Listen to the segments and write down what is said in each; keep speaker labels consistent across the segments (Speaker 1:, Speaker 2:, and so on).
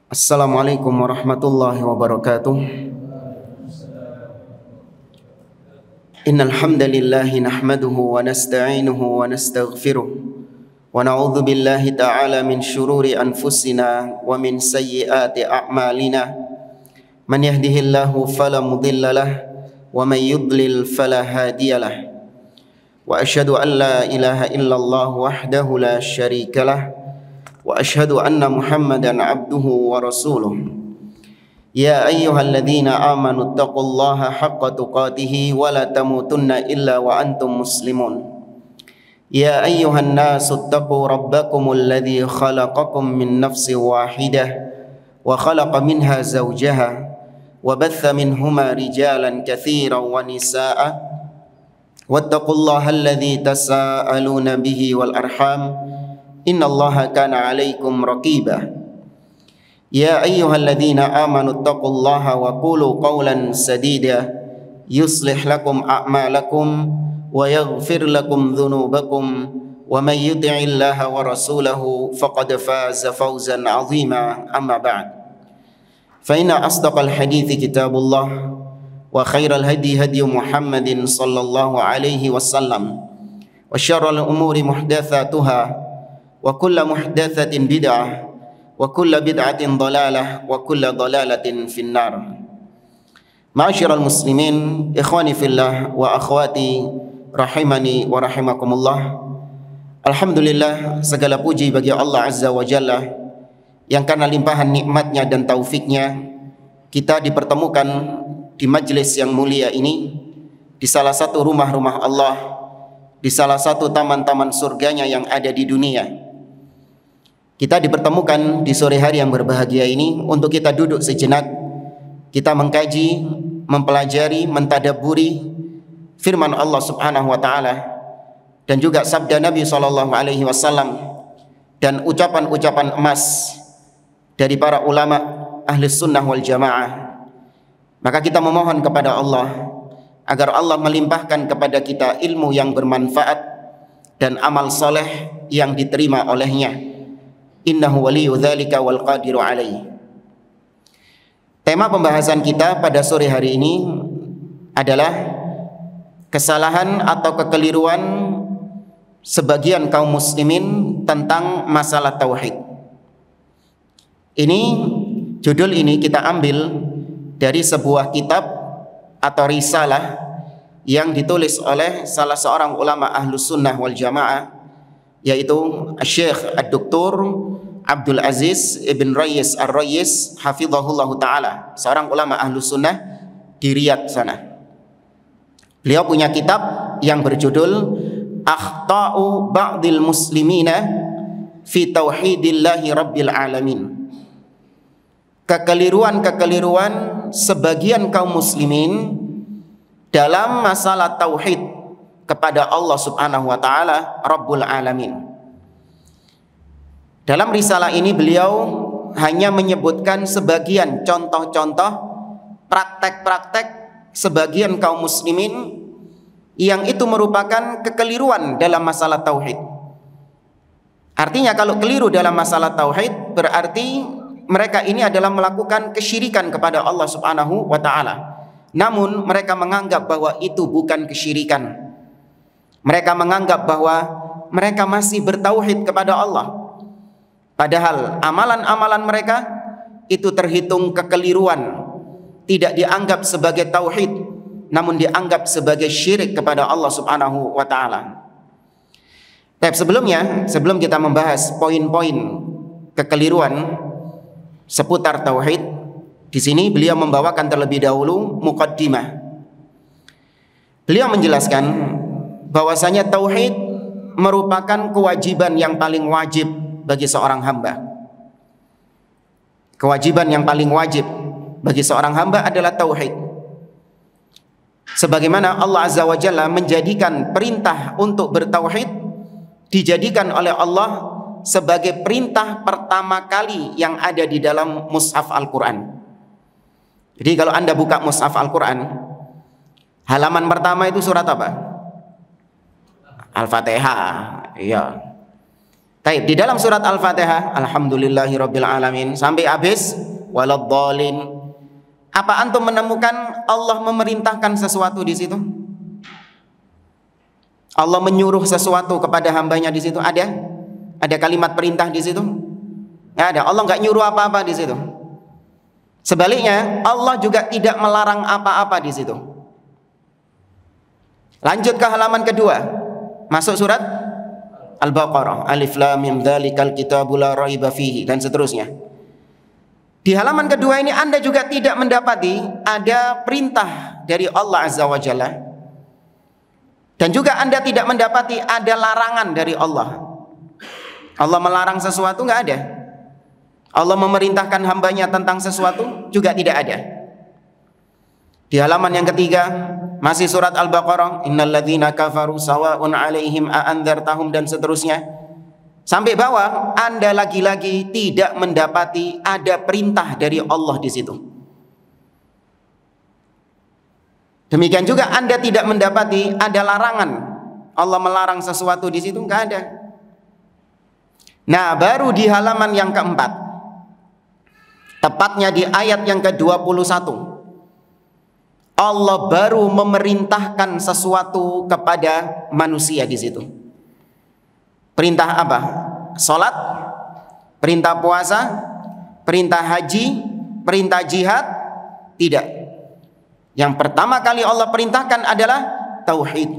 Speaker 1: Assalamualaikum warahmatullahi wabarakatuh. Innal hamdalillahi nahmaduhu wa nasta'inuhu wa nastaghfiruh wa na'udzu billahi ta'ala min shururi anfusina wa min sayyiati a'malina. Man yahdihillahu fala mudilla lahu wa man yudlil fala hadiyalah. Wa asyhadu an la ilaha illallah wahdahu la syarika lah wa asyhadu anna Muhammadan abduhu wa rasuluh. Ya ayyuhalladzina amanu taqullaha haqqa tuqatih wa la tamutunna illa wa antum muslimun. Ya ayyuhan nasu taqu rabbakumul ladzi khalaqakum min nafsin wahidah wa khalaqa minha zawjaha wa batha minhuma rijalan katsiran wa nisaa'a wattaqullaha alladzi tasaaluna bihi wal arham innallaha kana 'alaikum raqiba. Ya ayyuhalladzina amanu taqullaha wa qulu qawlan sadida yuslih lakum a'malakum wa yaghfir lakum dhunubakum wa may yuti'illaha wa rasulahu faqad faza fawzan 'azima. Amma ba'd. Fa inna asdaqal hadithi kitabullah wa khairal hadi hadi Muhammadin sallallahu alaihi wasallam wa syarrul umuri muhdatsatuha wa kullu muhdatsatin bid'ah wa kullu bid'atin dhalalah wa kullu dhalalatin finnar. Ma'asyiral muslimin, ikhwani fillah wa akhwati rahimani wa rahimakumullah. Alhamdulillah, segala puji bagi Allah Azza wa Jalla yang karena limpahan nikmatnya dan taufiknya kita dipertemukan di majlis yang mulia ini, di salah satu rumah-rumah Allah, di salah satu taman-taman surganya yang ada di dunia. Kita dipertemukan di sore hari yang berbahagia ini untuk kita duduk sejenak, kita mengkaji, mempelajari, mentadabburi firman Allah Subhanahu wa taala dan juga sabda Nabi sallallahu alaihi wasallam dan ucapan-ucapan emas dari para ulama ahli sunnah wal jamaah. Maka kita memohon kepada Allah agar Allah melimpahkan kepada kita ilmu yang bermanfaat dan amal soleh yang diterima olehnya. Innahu waliyyu dzalika wal qadiru alaihi. Tema pembahasan kita pada sore hari ini adalah kesalahan atau kekeliruan sebagian kaum muslimin tentang masalah tauhid. Judul ini kita ambil dari sebuah kitab atau risalah yang ditulis oleh salah seorang ulama ahlus sunnah wal jamaah, yaitu Syekh Ad-Doktor Abdul Aziz Ibn Rayis Ar-Rayis hafizahullahu ta'ala, seorang ulama ahlus sunnah di Riyadh sana. Beliau punya kitab yang berjudul Akhta'u Ba'dil Muslimina Fi Tauhidillahi Rabbil Alamin. Kekeliruan-kekeliruan sebagian kaum muslimin dalam masalah tauhid kepada Allah Subhanahu wa taala Rabbul Alamin. Dalam risalah ini beliau hanya menyebutkan sebagian contoh-contoh praktek-praktek sebagian kaum muslimin yang itu merupakan kekeliruan dalam masalah tauhid. Artinya kalau keliru dalam masalah tauhid berarti mereka ini adalah melakukan kesyirikan kepada Allah Subhanahu wa taala. Namun mereka menganggap bahwa itu bukan kesyirikan. Mereka menganggap bahwa mereka masih bertauhid kepada Allah. Padahal amalan-amalan mereka itu terhitung kekeliruan, tidak dianggap sebagai tauhid, namun dianggap sebagai syirik kepada Allah Subhanahu wa taala. Tapi sebelum kita membahas poin-poin kekeliruan seputar tauhid, di sini beliau membawakan terlebih dahulu muqaddimah. Beliau menjelaskan bahwasanya tauhid merupakan kewajiban yang paling wajib bagi seorang hamba. Kewajiban yang paling wajib bagi seorang hamba adalah tauhid. Sebagaimana Allah Azza wa Jalla menjadikan perintah untuk bertauhid dijadikan oleh Allah sebagai perintah pertama kali yang ada di dalam mushaf Al-Quran. Jadi kalau Anda buka mushaf Al-Quran, halaman pertama itu surat apa? Al-Fatihah. Iya. Taib, di dalam surat Al-Fatihah, alhamdulillahirabbil alamin sampai habis waladhdallin. Apa antum menemukan Allah memerintahkan sesuatu di situ? Allah menyuruh sesuatu kepada hambanya di situ? Ada? Ada kalimat perintah di situ? Nggak ada. Allah nggak nyuruh apa-apa di situ. Sebaliknya, Allah juga tidak melarang apa-apa di situ. Lanjut ke halaman kedua, masuk surat Al-Baqarah, Alif Lam Mim dzalikal kitabu la raiba fihi, dan seterusnya. Di halaman kedua ini Anda juga tidak mendapati ada perintah dari Allah Azza wa Jalla, dan juga Anda tidak mendapati ada larangan dari Allah. Allah melarang sesuatu, nggak ada. Allah memerintahkan hambanya tentang sesuatu, juga tidak ada. Di halaman yang ketiga, masih surat Al-Baqarah, innal ladzina kafaru sawa'un 'alaihim a'andzartahum, dan seterusnya. Sampai bawah, Anda lagi-lagi tidak mendapati ada perintah dari Allah di situ. Demikian juga Anda tidak mendapati ada larangan. Allah melarang sesuatu di situ, enggak ada. Nah, baru di halaman yang keempat, tepatnya di ayat yang ke-21, Allah baru memerintahkan sesuatu kepada manusia di situ. Perintah apa? Salat, perintah puasa, perintah haji, perintah jihad? Tidak. Yang pertama kali Allah perintahkan adalah tauhid.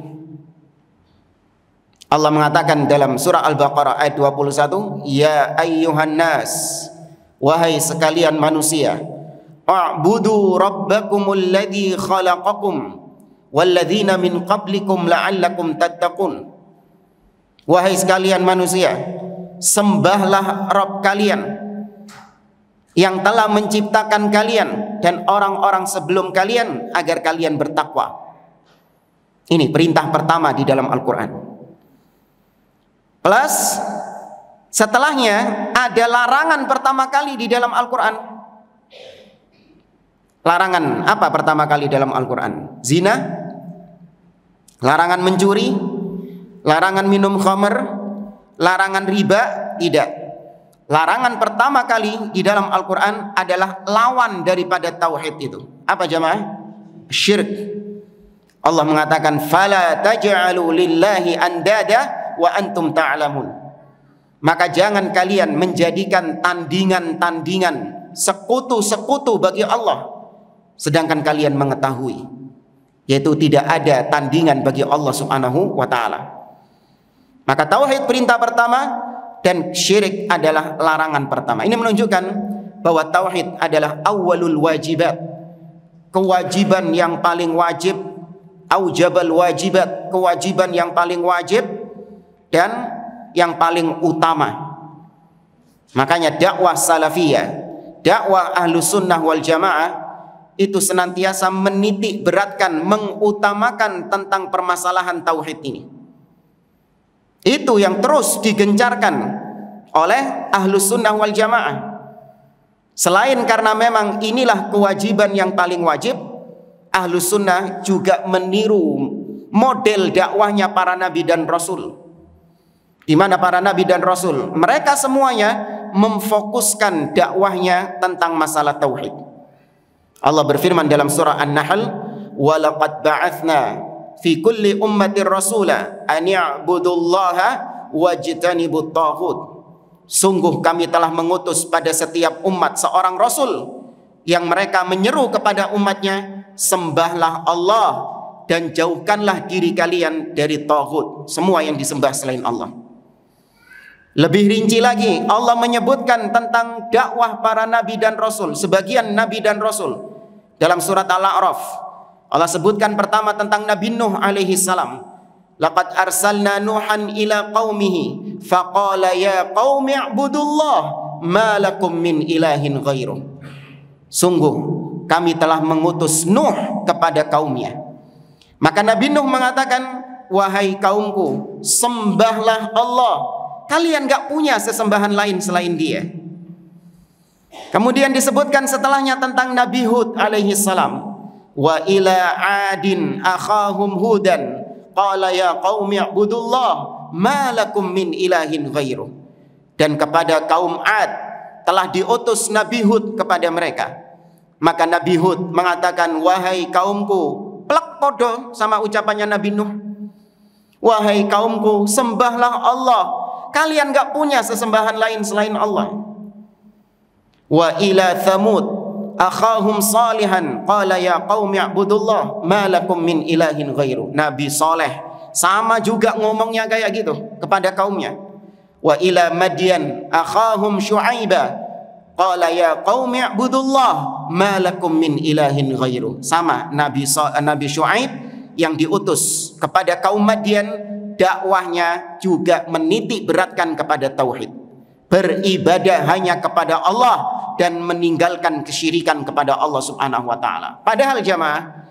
Speaker 1: Allah mengatakan dalam surah Al-Baqarah ayat 21, ya ayyuhan nas, wahai sekalian manusia, a'budu rabbakumul ladzi khalaqakum walladzina min qablikum la'allakum tattaqun. Wahai sekalian manusia, sembahlah Rabb kalian yang telah menciptakan kalian dan orang-orang sebelum kalian agar kalian bertakwa. Ini perintah pertama di dalam Al-Quran. Plus setelahnya ada larangan pertama kali di dalam Al-Quran. Larangan apa pertama kali dalam Al-Quran? Zina, larangan mencuri, larangan minum khamr, larangan riba? Tidak. Larangan pertama kali di dalam Al-Quran adalah lawan daripada tauhid itu. Apa jamaah? Syirik. Allah mengatakan, fala taj'alu lillahi andada wa antum ta'lamun. Maka jangan kalian menjadikan tandingan-tandingan, sekutu-sekutu bagi Allah, sedangkan kalian mengetahui, yaitu tidak ada tandingan bagi Allah Subhanahu wa ta'ala. Maka tauhid perintah pertama dan syirik adalah larangan pertama. Ini menunjukkan bahwa tauhid adalah awwalul wajibat, kewajiban yang paling wajib, aujabal wajibat, kewajiban yang paling wajib dan yang paling utama. Makanya dakwah salafiyah, dakwah ahlus sunnah wal jamaah itu senantiasa menitik beratkan, mengutamakan tentang permasalahan tauhid ini. Itu yang terus digencarkan oleh ahlus sunnah wal jamaah. Selain karena memang inilah kewajiban yang paling wajib, ahlus sunnah juga meniru model dakwahnya para nabi dan rasul. Di mana para nabi dan rasul, mereka semuanya memfokuskan dakwahnya tentang masalah tauhid. Allah berfirman dalam surah An-Nahl, wa laqad ba'atsna fi kulli ummatin rasula an ya'budullaha wajtanibut taghut. Sungguh kami telah mengutus pada setiap umat seorang rasul yang mereka menyeru kepada umatnya, sembahlah Allah dan jauhkanlah diri kalian dari taghut, semua yang disembah selain Allah. Lebih rinci lagi, Allah menyebutkan tentang dakwah para nabi dan rasul, sebagian nabi dan rasul. Dalam surat Al-A'raf, Allah sebutkan pertama tentang Nabi Nuh alaihi salam. Laqad arsalna Nuhan ila qaumihi faqala ya qaumi i'budullah ma lakum min ilahin ghairuh. Sungguh kami telah mengutus Nuh kepada kaumnya. Maka Nabi Nuh mengatakan, wahai kaumku, sembahlah Allah. Kalian gak punya sesembahan lain selain Dia. Kemudian disebutkan setelahnya tentang Nabi Hud alaihi salam. Wa ila adin akhahum hudan qala ya qaumi i'budullah ma lakum min ilahin ghairuh. Dan kepada kaum Ad telah diutus Nabi Hud kepada mereka. Maka Nabi Hud mengatakan, wahai kaumku, plek podo sama ucapannya Nabi Nuh. Wahai kaumku, sembahlah Allah. Kalian gak punya sesembahan lain selain Allah. Wa ila Thamud akhahum salihan qala ya qaumi i'budullah ma lakum min ilahin ghairu. Nabi Saleh sama juga ngomongnya kayak gitu kepada kaumnya. Wa ila Madyan akhahum Syu'aiba qala ya qaumi i'budullah ma lakum min ilahin ghairu. Sama Nabi Syu'aib yang diutus kepada kaum Madyan, dakwahnya juga menitik beratkan kepada tauhid, beribadah hanya kepada Allah dan meninggalkan kesyirikan kepada Allah Subhanahu wa taala. Padahal jamaah,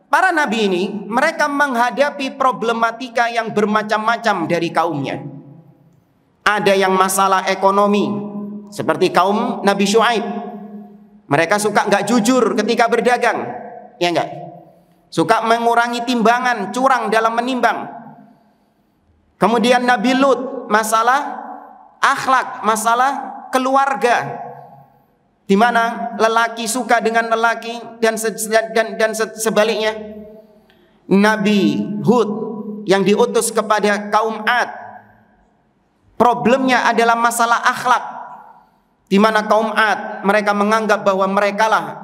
Speaker 1: para nabi ini mereka menghadapi problematika yang bermacam-macam dari kaumnya. Ada yang masalah ekonomi seperti kaum Nabi Syu'aib. Mereka suka nggak jujur ketika berdagang, ya enggak? Suka mengurangi timbangan, curang dalam menimbang. Kemudian Nabi Lut, masalah akhlak, masalah keluarga, di mana lelaki suka dengan lelaki dan sebaliknya. Nabi Hud yang diutus kepada kaum Ad, problemnya adalah masalah akhlak, di mana kaum Ad mereka menganggap bahwa merekalah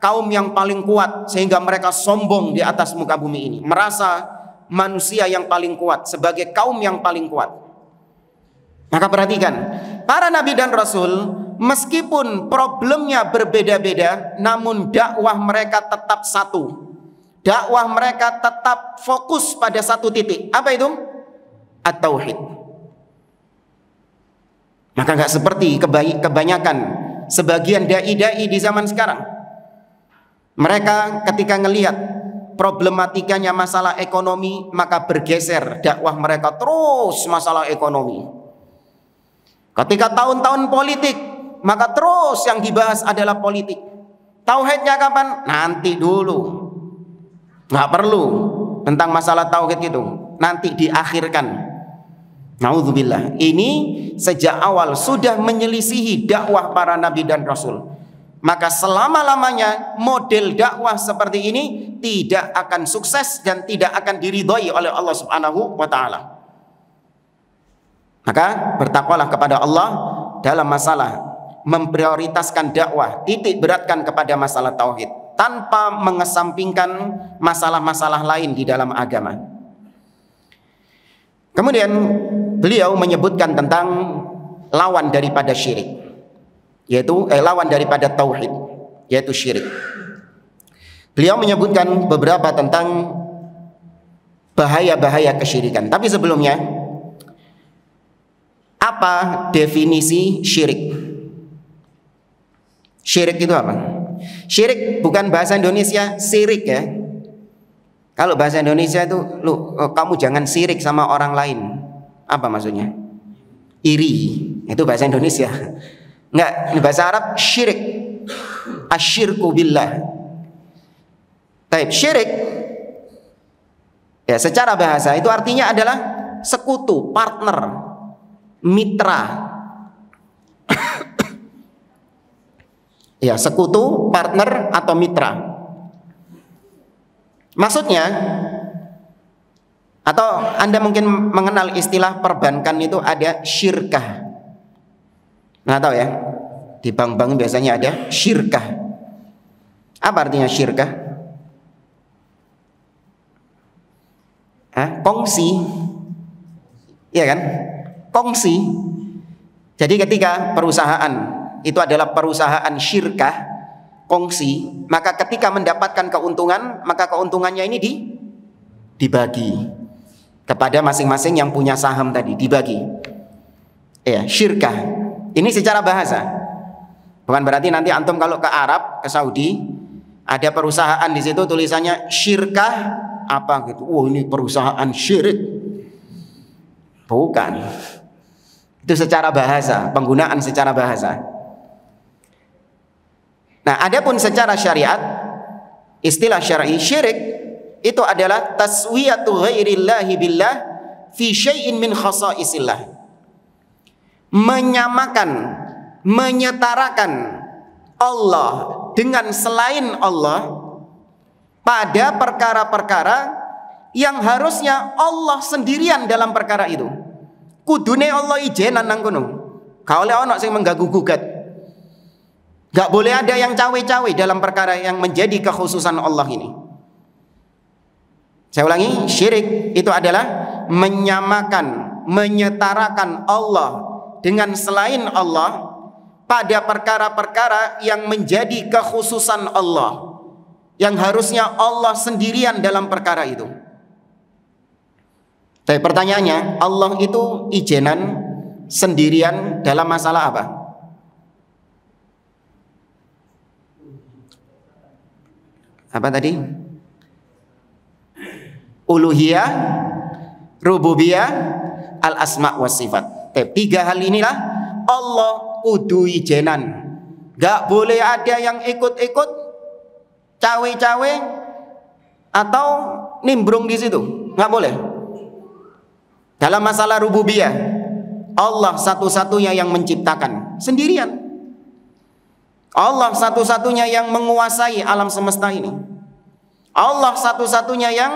Speaker 1: kaum yang paling kuat, sehingga mereka sombong di atas muka bumi ini, merasa manusia yang paling kuat sebagai kaum yang paling kuat. Maka perhatikan, para nabi dan rasul meskipun problemnya berbeda-beda, namun dakwah mereka tetap satu. Dakwah mereka tetap fokus pada satu titik. Apa itu? At-tauhid. Maka nggak seperti kebanyakan sebagian dai-dai di zaman sekarang. Mereka ketika ngelihat problematikanya masalah ekonomi, maka bergeser dakwah mereka terus masalah ekonomi. Ketika tahun-tahun politik, maka terus yang dibahas adalah politik. Tauhidnya kapan? Nanti dulu. Nggak perlu tentang masalah tauhid itu, nanti diakhirkan. Nauzubillah. Ini sejak awal sudah menyelisihi dakwah para nabi dan rasul. Maka selama-lamanya model dakwah seperti ini tidak akan sukses dan tidak akan diridhoi oleh Allah Subhanahu wa taala. Maka bertakwalah kepada Allah dalam masalah memprioritaskan dakwah, titik beratkan kepada masalah tauhid tanpa mengesampingkan masalah-masalah lain di dalam agama. Kemudian beliau menyebutkan tentang lawan daripada syirik, yaitu lawan daripada tauhid, yaitu syirik. Beliau menyebutkan beberapa tentang bahaya-bahaya kesyirikan. Tapi sebelumnya, apa definisi syirik? Syirik itu apa? Syirik bukan bahasa Indonesia sirik ya. Kalau bahasa Indonesia itu, kamu jangan sirik sama orang lain. Apa maksudnya? Iri. Itu bahasa Indonesia. Enggak, ini bahasa Arab syirik. Asyirku billah. Taib, syirik ya secara bahasa itu artinya adalah sekutu, partner, mitra. Ya, sekutu, partner atau mitra. Maksudnya, atau Anda mungkin mengenal istilah perbankan itu ada syirkah. Nggak tahu ya, di bank-bank biasanya ada syirkah. Apa artinya syirkah? Kongsi, iya kan? Kongsi. Jadi ketika perusahaan itu adalah perusahaan syirkah, kongsi, maka ketika mendapatkan keuntungan, maka keuntungannya ini dibagi kepada masing-masing yang punya saham tadi, dibagi. Ya, syirkah. Ini secara bahasa. Bukan berarti nanti antum kalau ke Arab, ke Saudi, ada perusahaan di situ tulisannya syirkah apa gitu. Oh, ini perusahaan syirik. Bukan. Itu secara bahasa, penggunaan secara bahasa. Nah, adapun secara syariat, istilah syar'i syirik itu adalah taswiyatu ghairillahi billah fi syai'in min khasaisillah. menyamakan, menyetarakan Allah dengan selain Allah pada perkara-perkara yang harusnya Allah sendirian dalam perkara itu. Kudune Allah ijenan nang kono. Gak oleh ono sing mengganggu gugat. Gak boleh ada yang cawe-cawe dalam perkara yang menjadi kekhususan Allah ini. Saya ulangi, syirik itu adalah menyamakan, menyetarakan Allah dengan selain Allah pada perkara-perkara yang menjadi kekhususan Allah, yang harusnya Allah sendirian dalam perkara itu. Tapi pertanyaannya, Allah itu ijenan sendirian dalam masalah apa? Apa tadi? Uluhiyah, rububiyah, al-asma' was sifat. Tiga hal inilah Allah kudu ijenan. Gak boleh ada yang ikut-ikut, cawe-cawe, atau nimbrung di situ. Gak boleh. Dalam masalah rububiyah, Allah satu-satunya yang menciptakan sendirian. Allah satu-satunya yang menguasai alam semesta ini. Allah satu-satunya yang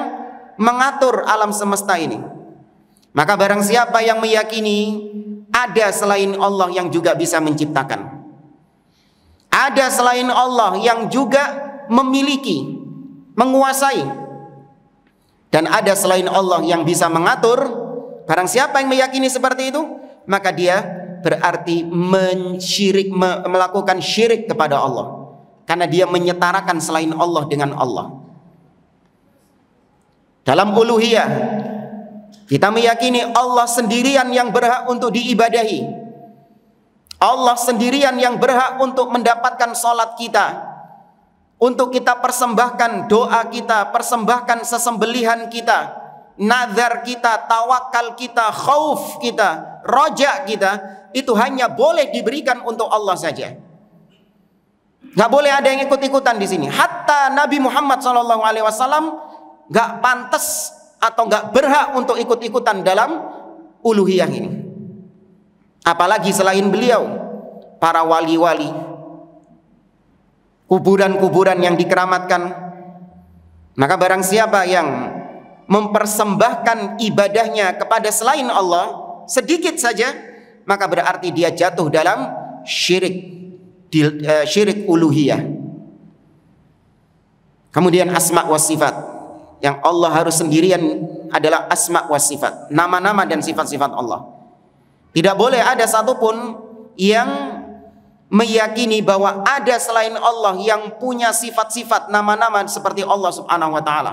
Speaker 1: mengatur alam semesta ini. Maka barang siapa yang meyakini ada selain Allah yang juga bisa menciptakan, ada selain Allah yang juga memiliki, menguasai, dan ada selain Allah yang bisa mengatur, barang siapa yang meyakini seperti itu, maka dia berarti melakukan syirik kepada Allah, karena dia menyetarakan selain Allah dengan Allah. Dalam uluhiyah, kita meyakini Allah sendirian yang berhak untuk diibadahi. Allah sendirian yang berhak untuk mendapatkan salat kita, untuk kita persembahkan doa kita, persembahkan sesembelihan kita, nazar kita, tawakal kita, khauf kita, roja kita, itu hanya boleh diberikan untuk Allah saja. Gak boleh ada yang ikut-ikutan di sini. Hatta Nabi Muhammad SAW gak pantas atau gak berhak untuk ikut-ikutan dalam uluhiyah ini. Apalagi selain beliau, para wali-wali, kuburan-kuburan yang dikeramatkan. Maka barang siapa yang mempersembahkan ibadahnya kepada selain Allah sedikit saja, maka berarti dia jatuh dalam syirik, syirik uluhiyah. Kemudian asma wa sifat, yang Allah harus sendirian adalah asma wa sifat, nama-nama dan sifat-sifat Allah. Tidak boleh ada satupun yang meyakini bahwa ada selain Allah yang punya sifat-sifat, nama-nama seperti Allah Subhanahu wa ta'ala.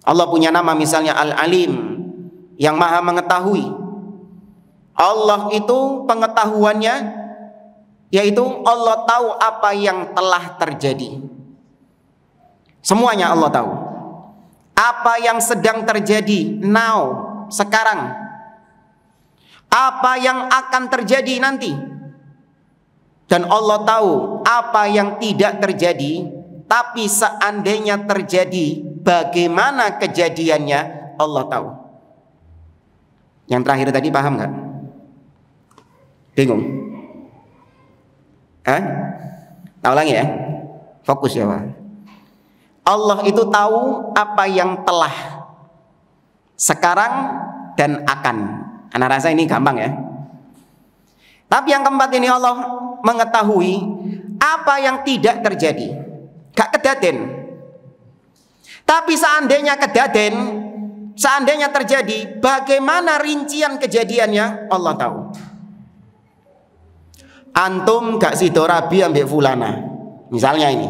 Speaker 1: Allah punya nama misalnya Al-Alim, yang maha mengetahui. Allah itu pengetahuannya, yaitu Allah tahu apa yang telah terjadi. Semuanya Allah tahu. Apa yang sedang terjadi now, sekarang. Apa yang akan terjadi nanti. Dan Allah tahu apa yang tidak terjadi, tapi seandainya terjadi, bagaimana kejadiannya, Allah tahu. Yang terakhir tadi paham nggak? Bingung? Tahu lagi ya? Fokus ya Pak. Allah itu tahu apa yang telah, sekarang, dan akan. Anak rasa ini gampang ya. Tapi yang keempat ini, Allah mengetahui apa yang tidak terjadi. Gak kedaden. Tapi seandainya kedaden, seandainya terjadi, bagaimana rincian kejadiannya, Allah tahu. Antum gak sido rabi ambek fulana, misalnya ini.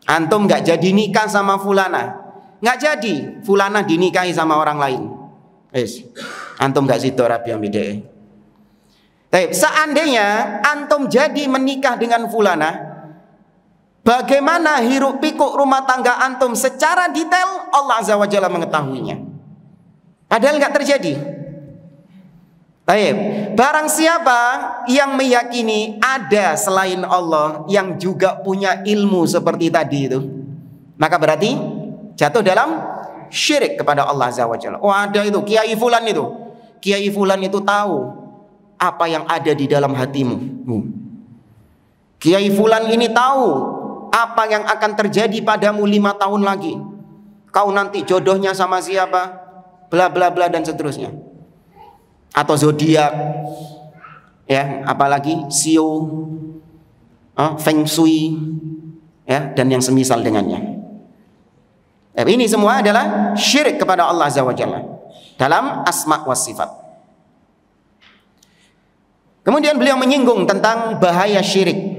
Speaker 1: Antum gak jadi nikah sama fulana, gak jadi fulana dinikahi sama orang lain. Antum gak sido rabi ambek dia. Seandainya antum jadi menikah dengan fulana, bagaimana hiruk pikuk rumah tangga antum secara detail, Allah Azza wa Jalla mengetahuinya. Padahal gak terjadi. Barang siapa yang meyakini ada selain Allah yang juga punya ilmu seperti tadi itu, maka berarti jatuh dalam syirik kepada Allah Azza wa Jalla. Oh ada itu Kiai Fulan itu. Kiai Fulan itu tahu apa yang ada di dalam hatimu. Kiai Fulan ini tahu apa yang akan terjadi padamu 5 tahun lagi. Kau nanti jodohnya sama siapa, bla bla bla dan seterusnya. Atau zodiak, ya, apalagi sio, feng shui, ya, dan yang semisal dengannya. Ini semua adalah syirik kepada Allah Azza wa Jalla dalam asma wa sifat. Kemudian beliau menyinggung tentang bahaya syirik.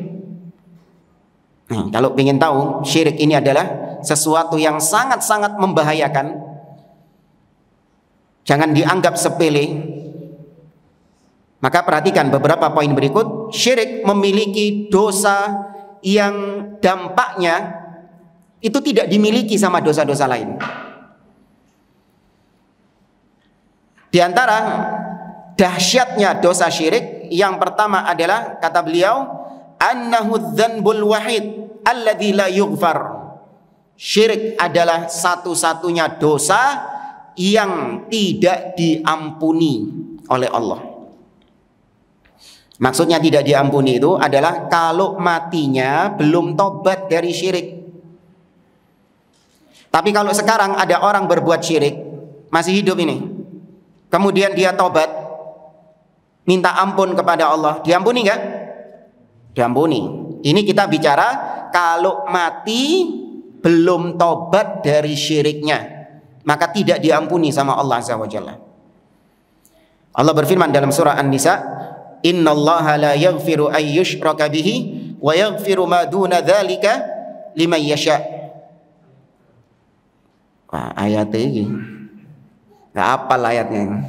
Speaker 1: Kalau ingin tahu, syirik ini adalah sesuatu yang sangat-sangat membahayakan. Jangan dianggap sepele. Maka perhatikan beberapa poin berikut. Syirik memiliki dosa yang dampaknya itu tidak dimiliki sama dosa-dosa lain. Di antara dahsyatnya dosa syirik, yang pertama adalah, kata beliau, annahu dzanbul wahid alladzi la yughfar. Syirik adalah satu-satunya dosa yang tidak diampuni oleh Allah. Maksudnya tidak diampuni itu adalah kalau matinya belum tobat dari syirik. Tapi kalau sekarang ada orang berbuat syirik, masih hidup ini, kemudian dia tobat, minta ampun kepada Allah, diampuni nggak? Diampuni. Ini kita bicara kalau mati belum tobat dari syiriknya, maka tidak diampuni sama Allah Azza wa Jalla. Allah berfirman dalam surah An-Nisa, innallaha la yaghfiru an yushraka bihi wa yaghfiru ma duna dzalika liman yasha. Wah, ayatnya ini nggak hafal ayatnya ini.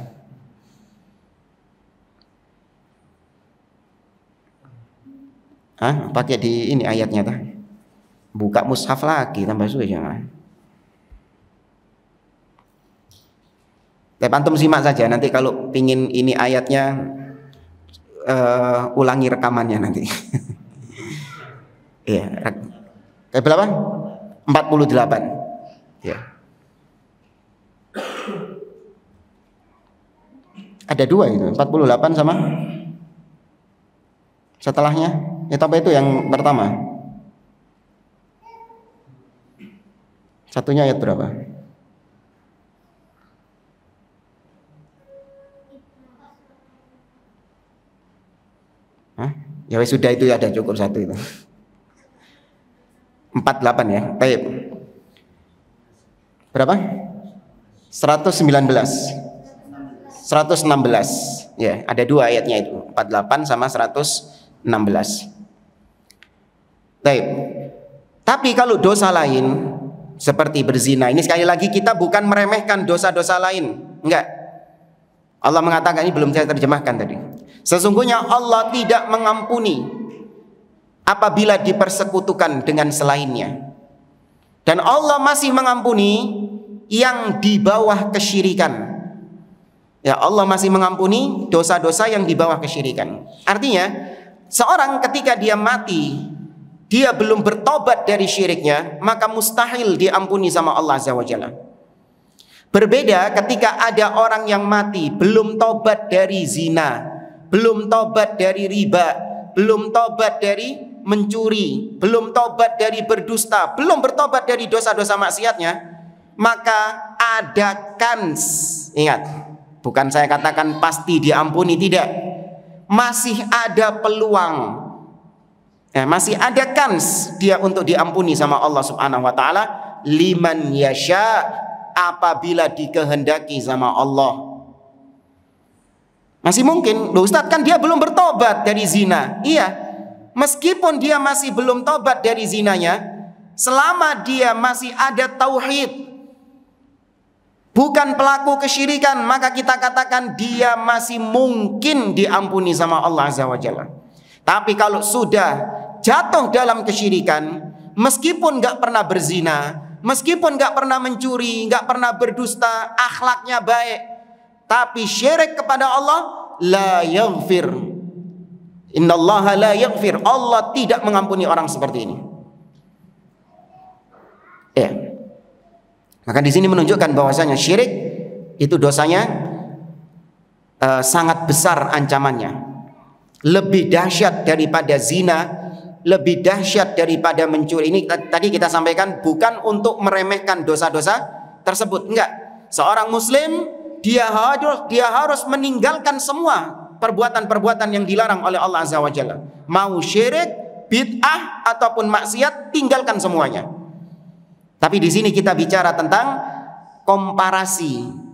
Speaker 1: Pakai di ini ayatnya dah. Buka mushaf lagi tambah suwe jangan. Tapi antum simak saja, nanti kalau pingin ini ayatnya ulangi rekamannya nanti. Iya. Kayak berapa? 48. Ya. Ada 2 itu, 48 sama setelahnya. Ya, apa itu yang pertama? Satunya ayat berapa? Ya sudah, itu ada cukup satu itu. 48 ya. Baik. Berapa? 119. 116. Ya, ada 2 ayatnya itu. 48 sama 116. Baik. Tapi kalau dosa lain seperti berzina, ini sekali lagi kita bukan meremehkan dosa-dosa lain. Enggak. Allah mengatakan, ini belum saya terjemahkan tadi. Sesungguhnya Allah tidak mengampuni apabila dipersekutukan dengan selainnya. Dan Allah masih mengampuni yang di bawah kesyirikan. Ya, Allah masih mengampuni dosa-dosa yang di bawah kesyirikan. Artinya, seorang ketika dia mati, dia belum bertobat dari syiriknya, maka mustahil diampuni sama Allah Azza wa Jalla. Berbeda ketika ada orang yang mati belum tobat dari zina, belum tobat dari riba, belum tobat dari mencuri, belum tobat dari berdusta, belum bertobat dari dosa-dosa maksiatnya, maka ada kans. Ingat, bukan saya katakan pasti diampuni, tidak. Masih ada peluang. Masih ada kans dia untuk diampuni sama Allah Subhanahu wa taala, liman yasha, apabila dikehendaki sama Allah. Masih mungkin, loh Ustaz, kan dia belum bertobat dari zina. Iya, meskipun dia masih belum tobat dari zinanya, selama dia masih ada tauhid, bukan pelaku kesyirikan, maka kita katakan dia masih mungkin diampuni sama Allah Azza wa Jalla. Tapi kalau sudah jatuh dalam kesyirikan, meskipun gak pernah berzina, meskipun gak pernah mencuri, gak pernah berdusta, akhlaknya baik, tapi syirik kepada Allah, la yaghfir. Innallaha la yaghfir. Allah tidak mengampuni orang seperti ini. Maka di sini menunjukkan bahwasanya syirik itu dosanya sangat besar ancamannya. Lebih dahsyat daripada zina, lebih dahsyat daripada mencuri. Ini tadi kita sampaikan bukan untuk meremehkan dosa-dosa tersebut, enggak. Seorang muslim dia harus meninggalkan semua perbuatan-perbuatan yang dilarang oleh Allah Azza wa Jalla. Mau syirik, bid'ah ataupun maksiat, tinggalkan semuanya. Tapi di sini kita bicara tentang komparasi.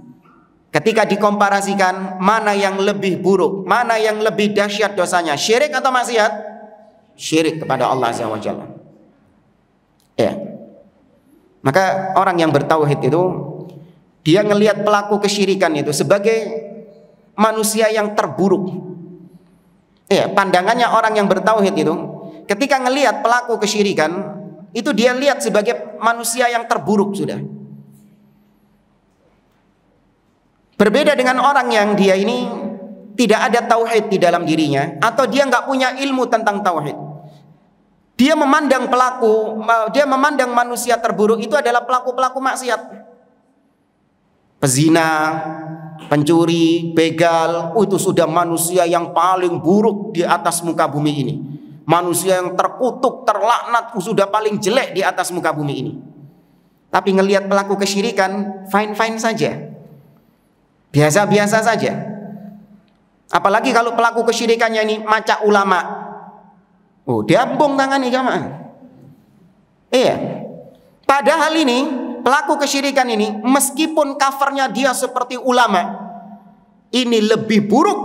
Speaker 1: Ketika dikomparasikan mana yang lebih buruk, mana yang lebih dahsyat dosanya, syirik atau maksiat? Syirik kepada Allah Azza wa Jalla. Ya. Maka orang yang bertauhid itu dia ngelihat pelaku kesyirikan itu sebagai manusia yang terburuk. Ya, pandangannya orang yang bertauhid itu ketika ngelihat pelaku kesyirikan itu dia lihat sebagai manusia yang terburuk sudah. Berbeda dengan orang yang dia ini tidak ada tauhid di dalam dirinya, atau dia nggak punya ilmu tentang tauhid. Dia memandang memandang manusia terburuk itu adalah pelaku-pelaku maksiat. Pezina, pencuri, begal, itu sudah manusia yang paling buruk di atas muka bumi ini. Manusia yang terkutuk, terlaknat, sudah paling jelek di atas muka bumi ini. Tapi ngelihat pelaku kesyirikan, fine-fine saja, biasa-biasa saja. Apalagi kalau pelaku kesyirikannya ini macak ulama, diambung tangannya jamaah. Iya. Padahal ini pelaku kesyirikan ini, meskipun covernya dia seperti ulama, ini lebih buruk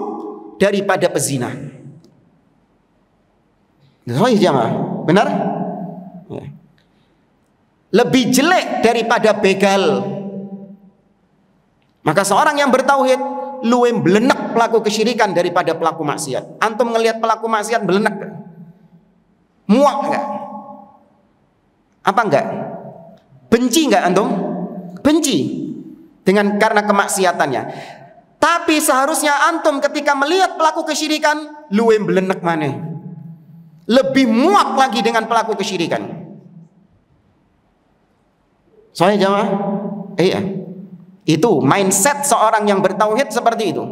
Speaker 1: daripada pezina. Jamaah, benar? Ya. Lebih jelek daripada begal. Maka seorang yang bertauhid luwih belenek pelaku kesyirikan daripada pelaku maksiat. Antum ngelihat pelaku maksiat belenek gak? Muak enggak? Apa enggak? Benci enggak antum? Benci karena kemaksiatannya. Tapi seharusnya antum ketika melihat pelaku kesyirikan luwih belenek maneh. Lebih muak lagi dengan pelaku kesyirikan. Soalnya jamaah, iya. Itu mindset seorang yang bertauhid seperti itu.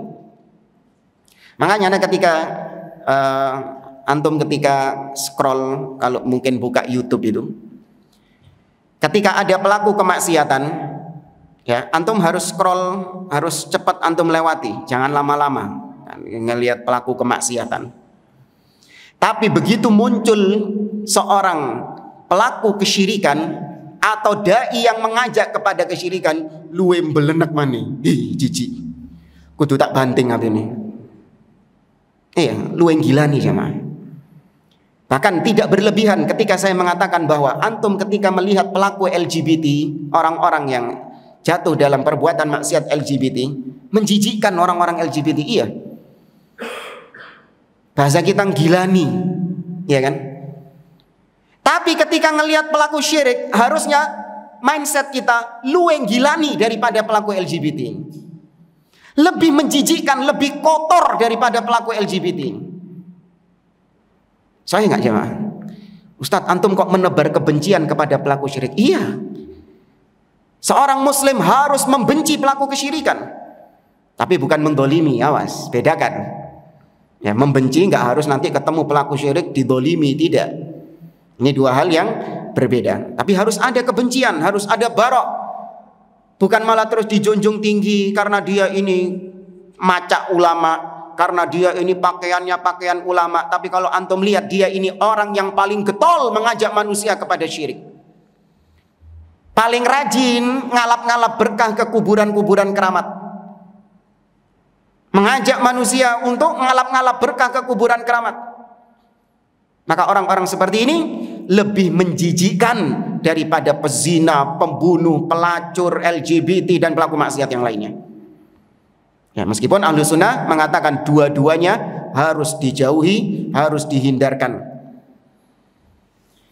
Speaker 1: Makanya ketika antum ketika scroll, kalau mungkin buka YouTube itu, ketika ada pelaku kemaksiatan, ya antum harus scroll, harus cepat antum lewati, jangan lama-lama ngelihat pelaku kemaksiatan. Tapi begitu muncul seorang pelaku kesyirikan atau dai yang mengajak kepada kesyirikan, luwih belenek maneh. Jijik. Kudu tak banting apa ini. Iya, luwih gila nih jemaah. Bahkan tidak berlebihan ketika saya mengatakan bahwa antum ketika melihat pelaku LGBT, orang-orang yang jatuh dalam perbuatan maksiat LGBT, menjijikkan orang-orang LGBT, iya. Bahasa kita gilani, ya kan? Tapi ketika ngelihat pelaku syirik, harusnya mindset kita luwih gilani daripada pelaku LGBT. Lebih menjijikkan, lebih kotor daripada pelaku LGBT. Saya nggak jemaah. Ustadz, antum kok menebar kebencian kepada pelaku syirik? Iya. Seorang muslim harus membenci pelaku kesyirikan. Tapi bukan mendolimi, awas, bedakan. Ya, membenci nggak harus nanti ketemu pelaku syirik didolimi, tidak. Ini dua hal yang berbeda. Tapi harus ada kebencian, harus ada barok. Bukan malah terus dijunjung tinggi karena dia ini macak ulama, karena dia ini pakaiannya pakaian ulama. Tapi kalau antum lihat dia ini orang yang paling getol mengajak manusia kepada syirik. Paling rajin ngalap-ngalap berkah ke kuburan-kuburan keramat. Mengajak manusia untuk ngalap-ngalap berkah ke kuburan keramat. Maka orang-orang seperti ini lebih menjijikkan daripada pezina, pembunuh, pelacur, LGBT dan pelaku maksiat yang lainnya. Ya, meskipun ahlu sunnah mengatakan dua-duanya harus dijauhi, harus dihindarkan.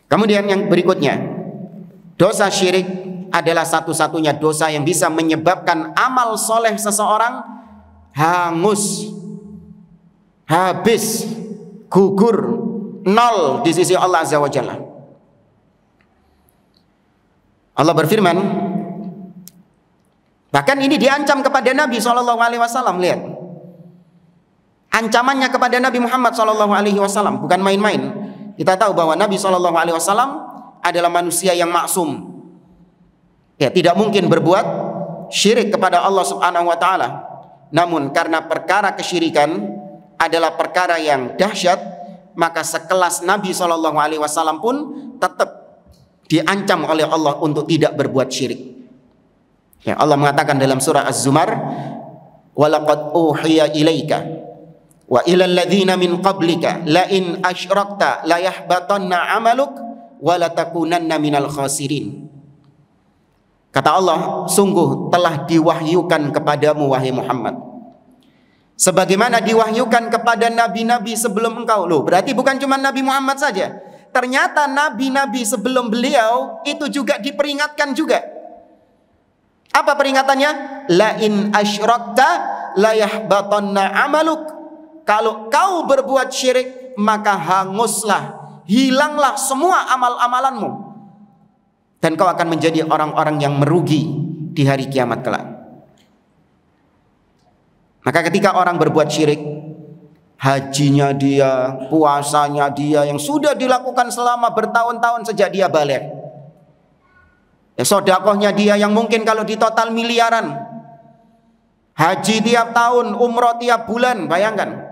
Speaker 1: Kemudian yang berikutnya, dosa syirik adalah satu-satunya dosa yang bisa menyebabkan amal soleh seseorang hangus, habis, gugur, nol di sisi Allah Azza wa Jalla. Allah berfirman, bahkan ini diancam kepada Nabi SAW. Lihat, Ancamannya kepada Nabi Muhammad SAW bukan main-main. Kita tahu bahwa Nabi SAW adalah manusia yang maksum. Ya, tidak mungkin berbuat syirik kepada Allah Subhanahu wa taala. Namun karena perkara kesyirikan adalah perkara yang dahsyat, maka sekelas Nabi SAW pun tetap diancam oleh Allah untuk tidak berbuat syirik. Ya, Allah mengatakan dalam surah Az-Zumar, "Walaqad uhiya ilaika wa ilal ladzina min qablika la in asyrakta la yahbatanna 'amaluk wa la takunanna minal khasirin." Kata Allah, sungguh telah diwahyukan kepadamu wahai Muhammad, sebagaimana diwahyukan kepada nabi-nabi sebelum engkau. Loh, berarti bukan cuma Nabi Muhammad saja. Ternyata nabi-nabi sebelum beliau itu juga diperingatkan juga. Apa peringatannya? La in asyrakta la yahbatanna 'amaluk. Kalau kau berbuat syirik, maka hanguslah, hilanglah semua amal-amalanmu, dan kau akan menjadi orang-orang yang merugi di hari kiamat kelak. Maka ketika orang berbuat syirik, hajinya dia, puasanya dia yang sudah dilakukan selama bertahun-tahun sejak dia balik, ya, sedekahnya dia yang mungkin kalau di total miliaran, haji tiap tahun, umroh tiap bulan, bayangkan,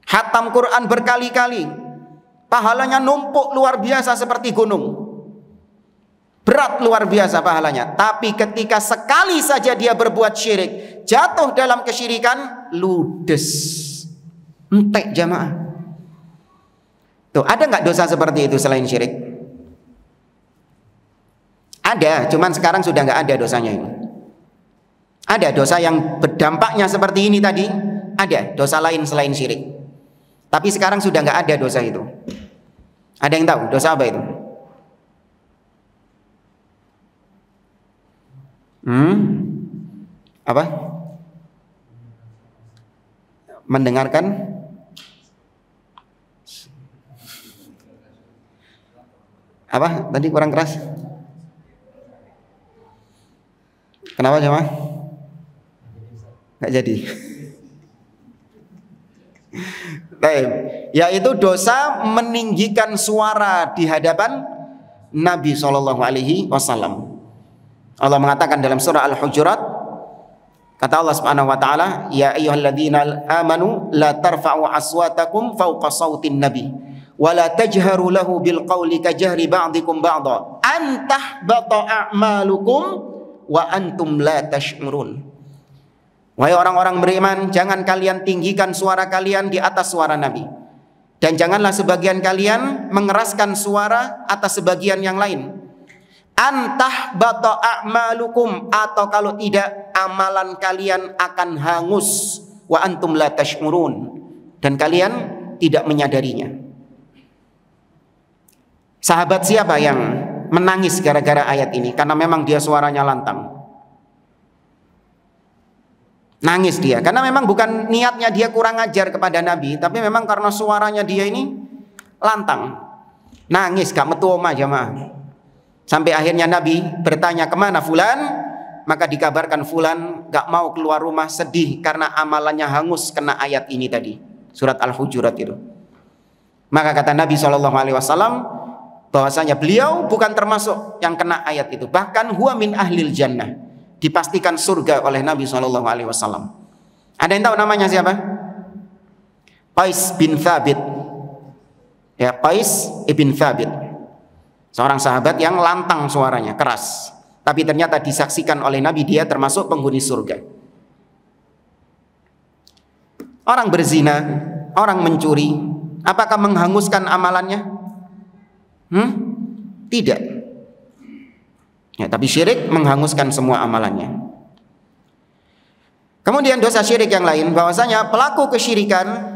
Speaker 1: khatam Quran berkali-kali, pahalanya numpuk luar biasa seperti gunung, berat luar biasa pahalanya. Tapi ketika sekali saja dia berbuat syirik, jatuh dalam kesyirikan, ludes, entek jamaah. Tuh, ada nggak dosa seperti itu selain syirik? Ada, cuman sekarang sudah nggak ada dosanya ini. Ada dosa yang berdampaknya seperti ini tadi, ada dosa lain selain syirik. Tapi sekarang sudah nggak ada dosa itu. Ada yang tahu dosa apa itu? Apa? Mendengarkan? Apa? Tadi kurang keras. Kenapa jemaah? Nggak jadi. Baik, yaitu dosa meninggikan suara di hadapan Nabi SAW. Allah mengatakan dalam surah Al-Hujurat, kata Allah Subhanahu wa taala, ya ayyuhalladzina amanu la tarfa'u aswatakum fawqa sautin nabi wa la tajharu lahu bil qawli kajahri ba'dikum ba'dha an tahbata a'malukum wa antum la tash'urun. Wahai orang-orang beriman, jangan kalian tinggikan suara kalian di atas suara Nabi, dan janganlah sebagian kalian mengeraskan suara atas sebagian yang lain. Antah bata a'malukum, atau kalau tidak amalan kalian akan hangus, wa antum la tash'urun, dan kalian tidak menyadarinya. Sahabat siapa yang menangis gara-gara ayat ini? Karena memang dia suaranya lantang. Nangis dia, karena memang bukan niatnya dia kurang ajar kepada Nabi, tapi memang karena suaranya dia ini lantang. Nangis, gak metu omah jamaah. Sampai akhirnya Nabi bertanya, kemana fulan? Maka dikabarkan fulan gak mau keluar rumah, sedih karena amalannya hangus kena ayat ini tadi, surat Al-Hujurat itu. Maka kata Nabi SAW bahwasanya beliau bukan termasuk yang kena ayat itu, bahkan huwa min ahlil jannah, dipastikan surga oleh Nabi SAW. Ada yang tahu namanya siapa? Qais bin Thabit. Ya, Qais ibn Thabit, seorang sahabat yang lantang suaranya, keras, tapi ternyata disaksikan oleh Nabi dia termasuk penghuni surga. Orang berzina, orang mencuri, apakah menghanguskan amalannya? Tidak. Ya, tapi syirik menghanguskan semua amalannya. Kemudian dosa syirik yang lain, bahwasanya pelaku kesyirikan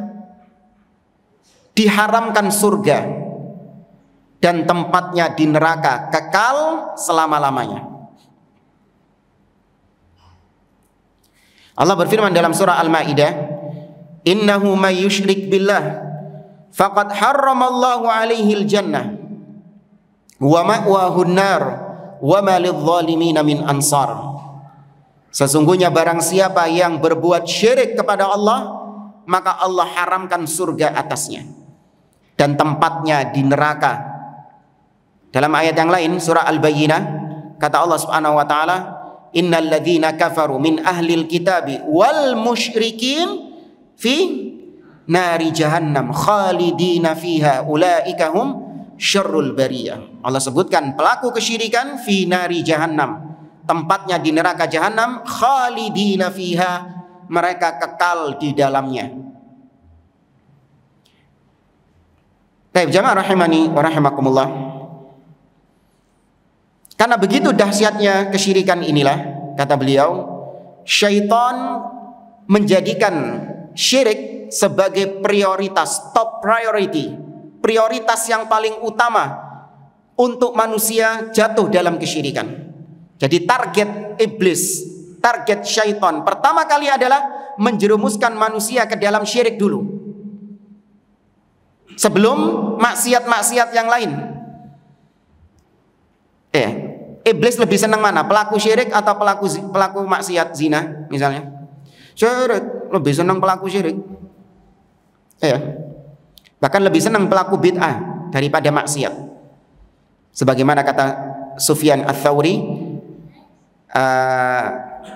Speaker 1: diharamkan surga dan tempatnya di neraka kekal selama-lamanya. Allah berfirman dalam surah Al-Maidah, innahu may yusyrik billah faqad harramallahu alaihil jannah wa ma'wahun nar wa ma lidh-dhalimin min ansar. Sesungguhnya barang siapa yang berbuat syirik kepada Allah, maka Allah haramkan surga atasnya dan tempatnya di neraka. Dalam ayat yang lain surah Al-Bayyinah kata Allah Subhanahu wa taala, innal ladzina kafaru min ahlil kitabi wal musyrikin fi nari jahannam khalidina fiha ulaika hum syarrul bariyah. Allah sebutkan pelaku kesyirikan fi nari jahannam, tempatnya di neraka jahanam, khalidina fiha, mereka kekal di dalamnya. Baik jamaah rahimani wa rahimakumullah. Karena begitu dahsyatnya kesyirikan inilah, kata beliau, syaitan menjadikan syirik sebagai prioritas, top priority, prioritas yang paling utama untuk manusia jatuh dalam kesyirikan. Jadi target iblis, target syaitan pertama kali adalah menjerumuskan manusia ke dalam syirik dulu, sebelum maksiat-maksiat yang lain. Iblis lebih senang mana? Pelaku syirik atau pelaku maksiat zina misalnya? Syirik, lebih senang pelaku syirik. Bahkan lebih senang pelaku bid'ah daripada maksiat. Sebagaimana kata Sufyan Ats-Tsauri,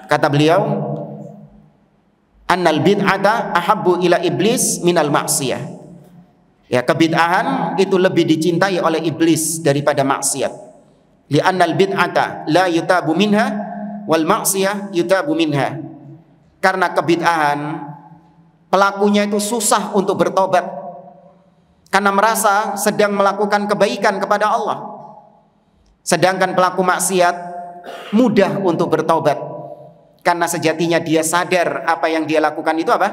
Speaker 1: kata beliau, annal bid'ata ahabbu ila iblis minal maksiyah. Ya, kebid'ahan itu lebih dicintai oleh iblis daripada maksiat. Li'annal bid'ata la yutabu minha wal ma'siyah yutabu minha. Karena kebid'ahan pelakunya itu susah untuk bertobat karena merasa sedang melakukan kebaikan kepada Allah. Sedangkan pelaku maksiat mudah untuk bertobat karena sejatinya dia sadar apa yang dia lakukan itu apa?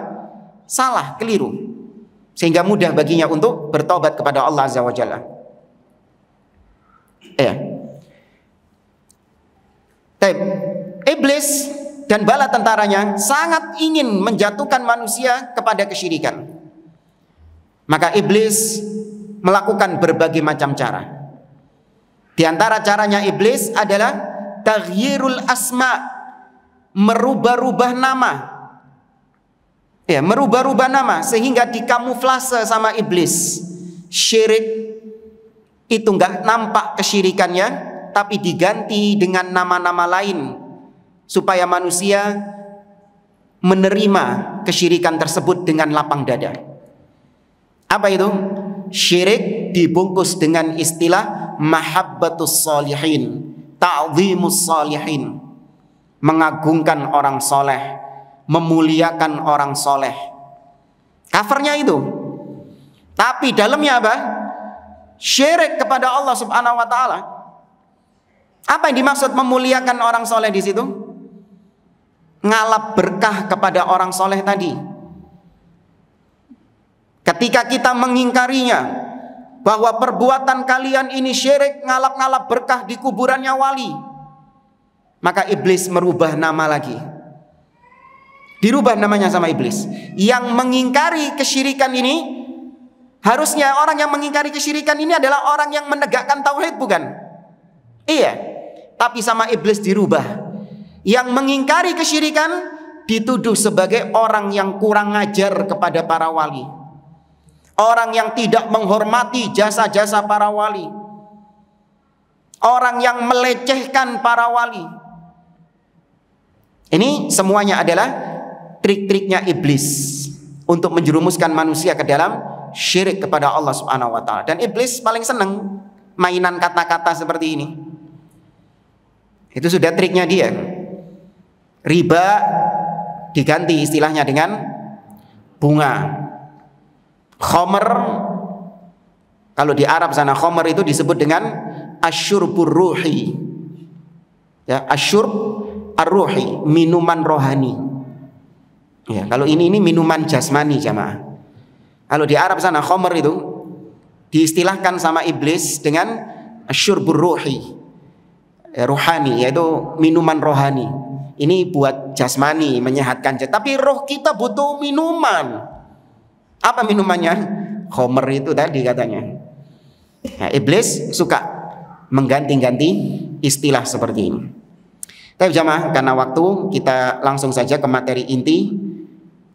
Speaker 1: Salah, keliru. Sehingga mudah baginya untuk bertobat kepada Allah Azza wa Jalla. Iblis dan bala tentaranya sangat ingin menjatuhkan manusia kepada kesyirikan. Maka iblis melakukan berbagai macam cara. Di antara caranya iblis adalah taghyirul asma, merubah-rubah nama. Merubah-rubah nama sehingga dikamuflase sama iblis. Syirik itu enggak nampak kesyirikannya, tapi diganti dengan nama-nama lain supaya manusia menerima kesyirikan tersebut dengan lapang dada. Apa itu? Syirik dibungkus dengan istilah mahabbatus sholihin, ta'zimus sholihin, mengagungkan orang soleh, memuliakan orang soleh. Covernya itu. Tapi dalamnya apa? Syirik kepada Allah Subhanahu wa taala. Apa yang dimaksud memuliakan orang soleh di situ? Ngalap berkah kepada orang soleh tadi. Ketika kita mengingkarinya, bahwa perbuatan kalian ini syirik, ngalap-ngalap berkah di kuburannya wali, maka iblis merubah nama lagi. Dirubah namanya sama iblis. Yang mengingkari kesyirikan ini, harusnya orang yang mengingkari kesyirikan ini adalah orang yang menegakkan tauhid, bukan? Iya. Tapi sama iblis dirubah. Yang mengingkari kesyirikan dituduh sebagai orang yang kurang ajar kepada para wali, orang yang tidak menghormati jasa-jasa para wali, orang yang melecehkan para wali. Ini semuanya adalah trik-triknya iblis untuk menjerumuskan manusia ke dalam syirik kepada Allah Subhanahu wa taala. Dan iblis paling senang mainan kata-kata seperti ini. Itu sudah triknya dia. Riba diganti istilahnya dengan bunga. Khomer, kalau di Arab sana khomer itu disebut dengan asyurbur ruhi. Ya, asyurb ar-ruhi, minuman rohani. Ya, kalau ini minuman jasmani jamaah. Kalau di Arab sana khomer itu diistilahkan sama iblis dengan asyurbur ruhi. Rohani, yaitu minuman rohani. Ini buat jasmani, menyehatkan. Tapi roh kita butuh minuman. Apa minumannya? Khomer itu tadi katanya. Nah, iblis suka mengganti-ganti istilah seperti ini. Tapi jamaah, karena waktu, kita langsung saja ke materi inti.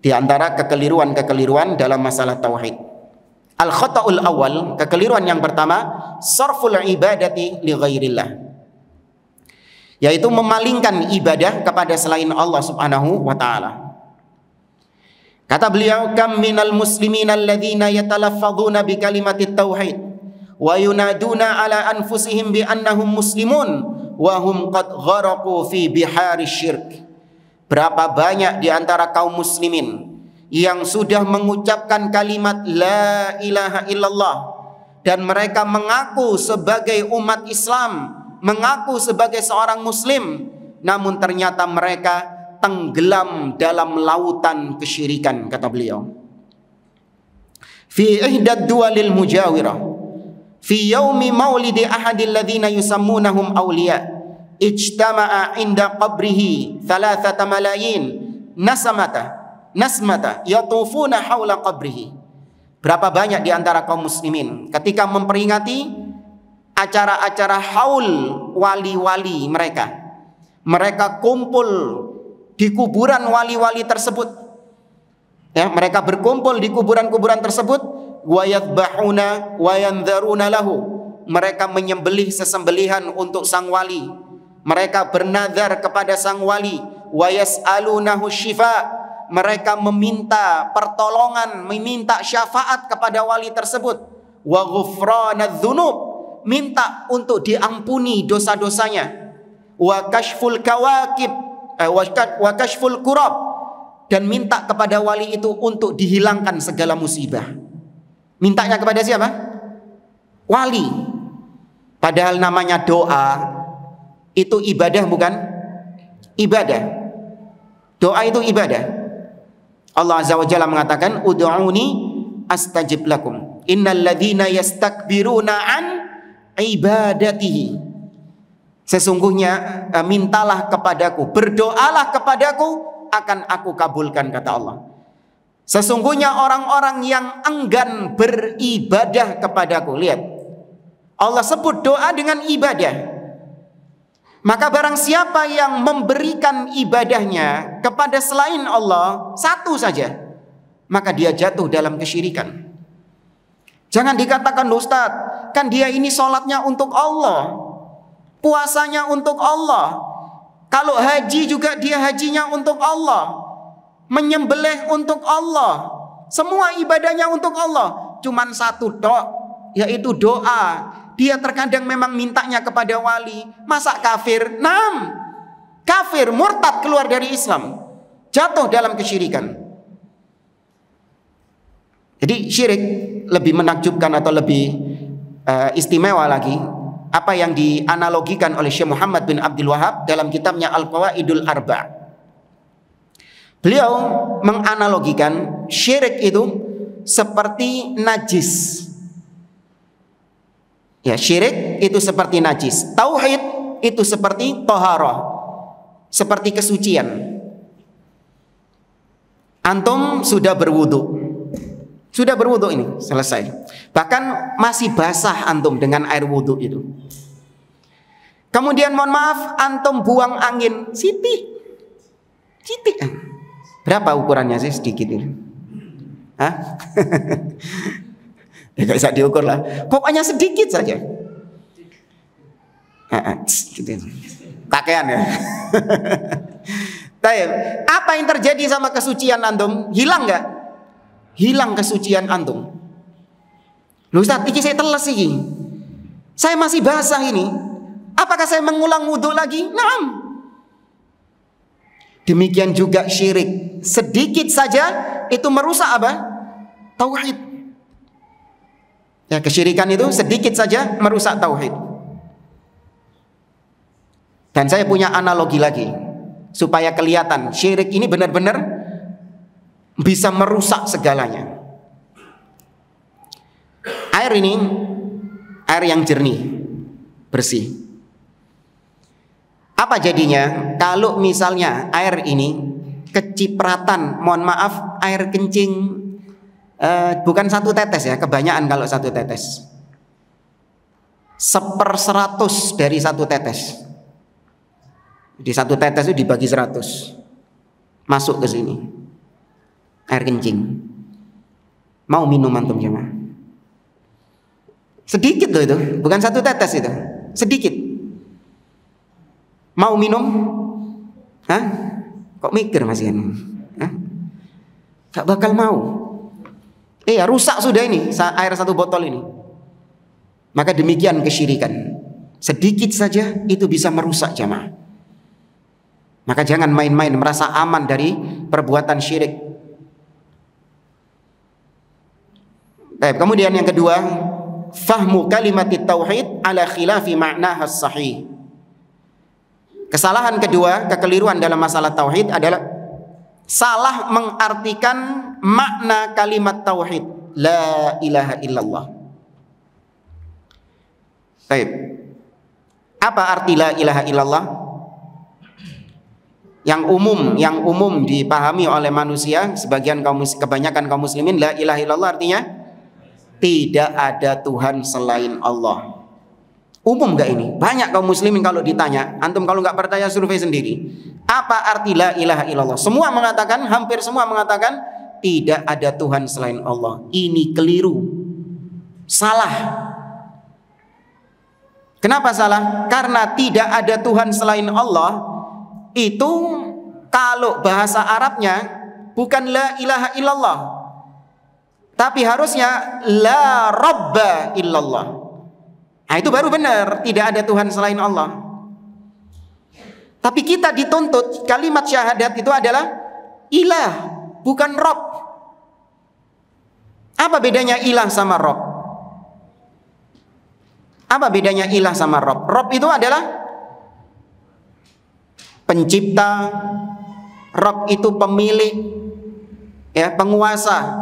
Speaker 1: di antara kekeliruan-kekeliruan dalam masalah tauhid. Al-khata'ul awal, kekeliruan yang pertama, sarful ibadati li ghairillah, yaitu memalingkan ibadah kepada selain Allah Subhanahu wa taala. Kata beliau, kam minal muslimin alladzina yatalaffadhuna bi kalimatit tauhid wa yunaduna ala anfusihim bi annahum muslimun wa hum qad gharaqu fi bihari syirk. Berapa banyak di antara kaum muslimin yang sudah mengucapkan kalimat la ilaha illallah dan mereka mengaku sebagai umat Islam, mengaku sebagai seorang muslim, namun ternyata mereka tenggelam dalam lautan kesyirikan, kata beliau. Fi ihdad duwalil mujawirah fi yaumi maulidi ahadil ladzina yusammunahum awliya ijtama'a inda qabrihi 3 malayin nasmata yatufuna haula qabrihi. Berapa banyak di antara kaum muslimin ketika memperingati acara-acara haul wali-wali mereka kumpul di kuburan wali-wali tersebut, ya, mereka berkumpul di kuburan-kuburan tersebut, wa yadhbahuna wa yanzaruna lahu, mereka menyembelih sesembelihan untuk sang wali, mereka bernazar kepada sang wali, wa yas'alunahu syifa, mereka meminta pertolongan, meminta syafaat kepada wali tersebut, wa ghufranadz dzunub, minta untuk diampuni dosa-dosanya, wa kashful kawakib, wa kashful kurab, dan minta kepada wali itu untuk dihilangkan segala musibah. Mintanya kepada siapa? Wali. Padahal namanya doa itu ibadah, bukan? Ibadah. Doa itu ibadah. Allah Azza wa Jalla mengatakan, ud'uni astajib lakum innal ladzina yastakbiruna an ibadatihi. Sesungguhnya mintalah kepadaku, berdoalah kepadaku, akan aku kabulkan, kata Allah. Sesungguhnya orang-orang yang enggan beribadah kepadaku. Lihat, Allah sebut doa dengan ibadah. Maka barang siapa yang memberikan ibadahnya kepada selain Allah satu saja, maka dia jatuh dalam kesyirikan. Jangan dikatakan, Ustaz, kan dia ini sholatnya untuk Allah, puasanya untuk Allah, kalau haji juga dia hajinya untuk Allah, menyembelih untuk Allah, semua ibadahnya untuk Allah. Cuman satu tok, yaitu doa. Dia terkadang memang mintanya kepada wali. Masa kafir? Naam, kafir, murtad, keluar dari Islam, jatuh dalam kesyirikan. Jadi syirik lebih menakjubkan atau lebih istimewa lagi apa yang dianalogikan oleh Syekh Muhammad bin Abdul Wahab dalam kitabnya Al-Qawaidul Arba'. Beliau menganalogikan syirik itu seperti najis. Ya, syirik itu seperti najis. Tauhid itu seperti toharah, seperti kesucian. Antum sudah berwudu ini, selesai. Bahkan masih basah antum dengan air wudu itu. Kemudian mohon maaf, antum buang angin siti. Berapa ukurannya sih sedikit ini? Hah? Ya gak bisa diukur lah. Pokoknya sedikit saja. Pakaian ya. Apa yang terjadi sama kesucian antum? Hilang nggak? Hilang kesucian antum. Loh Ustaz, ini saya teles ini. Saya masih basah ini. Apakah saya mengulang wudhu lagi? Naam. Demikian juga syirik. Sedikit saja itu merusak apa? Tauhid. Ya, kesyirikan itu sedikit saja merusak tauhid. Dan saya punya analogi lagi supaya kelihatan syirik ini benar-benar bisa merusak segalanya. Air ini, air yang jernih, bersih. Apa jadinya kalau misalnya air ini kecipratan, mohon maaf, air kencing, bukan satu tetes ya, kebanyakan kalau satu tetes, 1/100 dari satu tetes. Di satu tetes itu dibagi 100, masuk ke sini. Air kencing. Mau minum antum jemaah? Sedikit loh itu, bukan 1 tetes itu. Sedikit. Mau minum? Hah? Kok mikir Mas Ian? Hah? Gak bakal mau. Rusak sudah ini air 1 botol ini. Maka demikian kesyirikan. Sedikit saja itu bisa merusak jamaah. Maka jangan main-main merasa aman dari perbuatan syirik. Baik, kemudian yang kedua, fahmu kalimat tauhid ala khilafi ma'naha sahih. Kesalahan kedua, kekeliruan dalam masalah tauhid adalah salah mengartikan makna kalimat tauhid la ilaha illallah. Baik. Apa arti la ilaha illallah? Yang umum dipahami oleh manusia, kebanyakan kaum muslimin, la ilaha illallah artinya tidak ada Tuhan selain Allah. Umum gak ini? Banyak kaum muslimin kalau ditanya, antum kalau nggak percaya survei sendiri. Apa arti la ilaha illallah? Hampir semua mengatakan tidak ada Tuhan selain Allah. Ini keliru. Salah. Kenapa salah? Karena tidak ada Tuhan selain Allah. Itu kalau bahasa Arabnya bukan la ilaha illallah, tapi harusnya la rabba illallah. Nah, itu baru benar, tidak ada Tuhan selain Allah. Tapi kita dituntut kalimat syahadat itu adalah ilah, bukan rob. Apa bedanya ilah sama rob? Apa bedanya ilah sama rob? Rob itu adalah pencipta, Rob itu pemilik, ya, penguasa.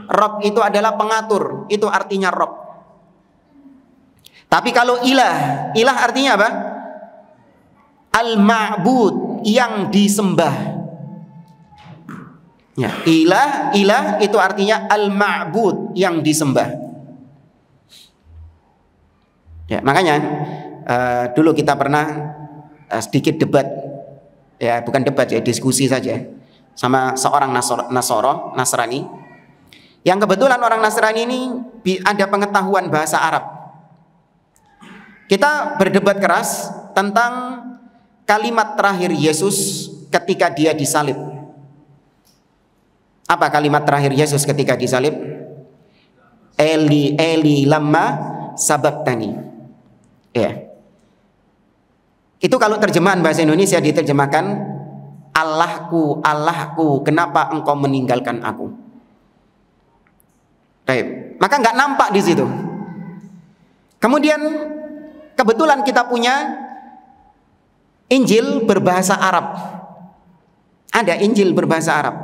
Speaker 1: Rob itu adalah pengatur, itu artinya Rob. Tapi kalau ilah artinya apa? Al-ma'bud, yang disembah. Ya, ilah itu artinya al-ma'bud, yang disembah. Ya, makanya dulu kita pernah sedikit debat, ya bukan debat ya, diskusi saja sama seorang Nasrani, yang kebetulan orang Nasrani ini ada pengetahuan bahasa Arab. Kita berdebat keras tentang kalimat terakhir Yesus ketika dia disalib. Apa kalimat terakhir Yesus ketika disalib? Eli Eli lama sabaqtani. Ya. Itu kalau terjemahan bahasa Indonesia diterjemahkan, Allahku, Allahku, kenapa engkau meninggalkan aku? Baik. Maka nggak nampak di situ. Kemudian kebetulan kita punya Injil berbahasa Arab. Ada Injil berbahasa Arab.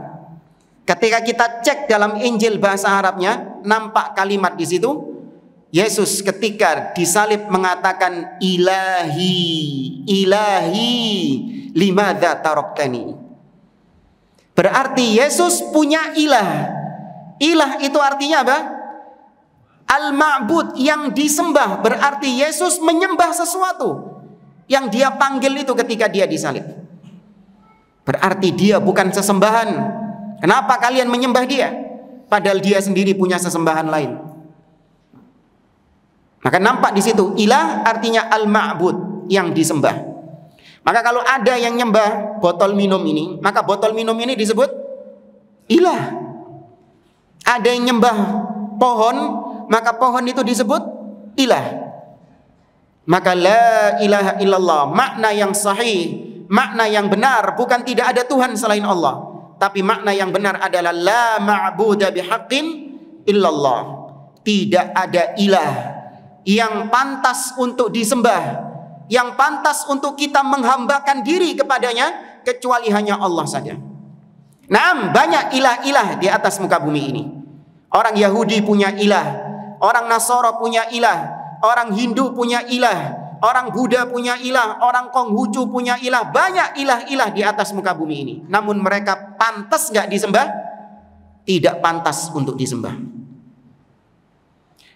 Speaker 1: Ketika kita cek dalam Injil bahasa Arabnya, nampak kalimat di situ. Yesus ketika disalib mengatakan ilahi, ilahi limadza taraktani. Berarti Yesus punya ilah. Ilah itu artinya apa? Al-ma'bud, yang disembah. Berarti Yesus menyembah sesuatu yang dia panggil itu ketika dia disalib. Berarti dia bukan sesembahan. Kenapa kalian menyembah dia? Padahal dia sendiri punya sesembahan lain. Maka nampak di situ ilah artinya al-ma'bud, yang disembah. Maka kalau ada yang nyembah botol minum ini, maka botol minum ini disebut ilah. Ada yang nyembah pohon, maka pohon itu disebut ilah. Maka la ilaha illallah, makna yang sahih, makna yang benar, bukan tidak ada Tuhan selain Allah, tapi makna yang benar adalah la ma'buda bihaqqin illallah. Tidak ada ilah yang pantas untuk disembah, yang pantas untuk kita menghambakan diri kepadanya, kecuali hanya Allah saja. Naam, banyak ilah-ilah di atas muka bumi ini. Orang Yahudi punya ilah, orang Nasara punya ilah, orang Hindu punya ilah, orang Buddha punya ilah, orang Konghucu punya ilah. Banyak ilah-ilah di atas muka bumi ini. Namun mereka pantas gak disembah? Tidak pantas untuk disembah.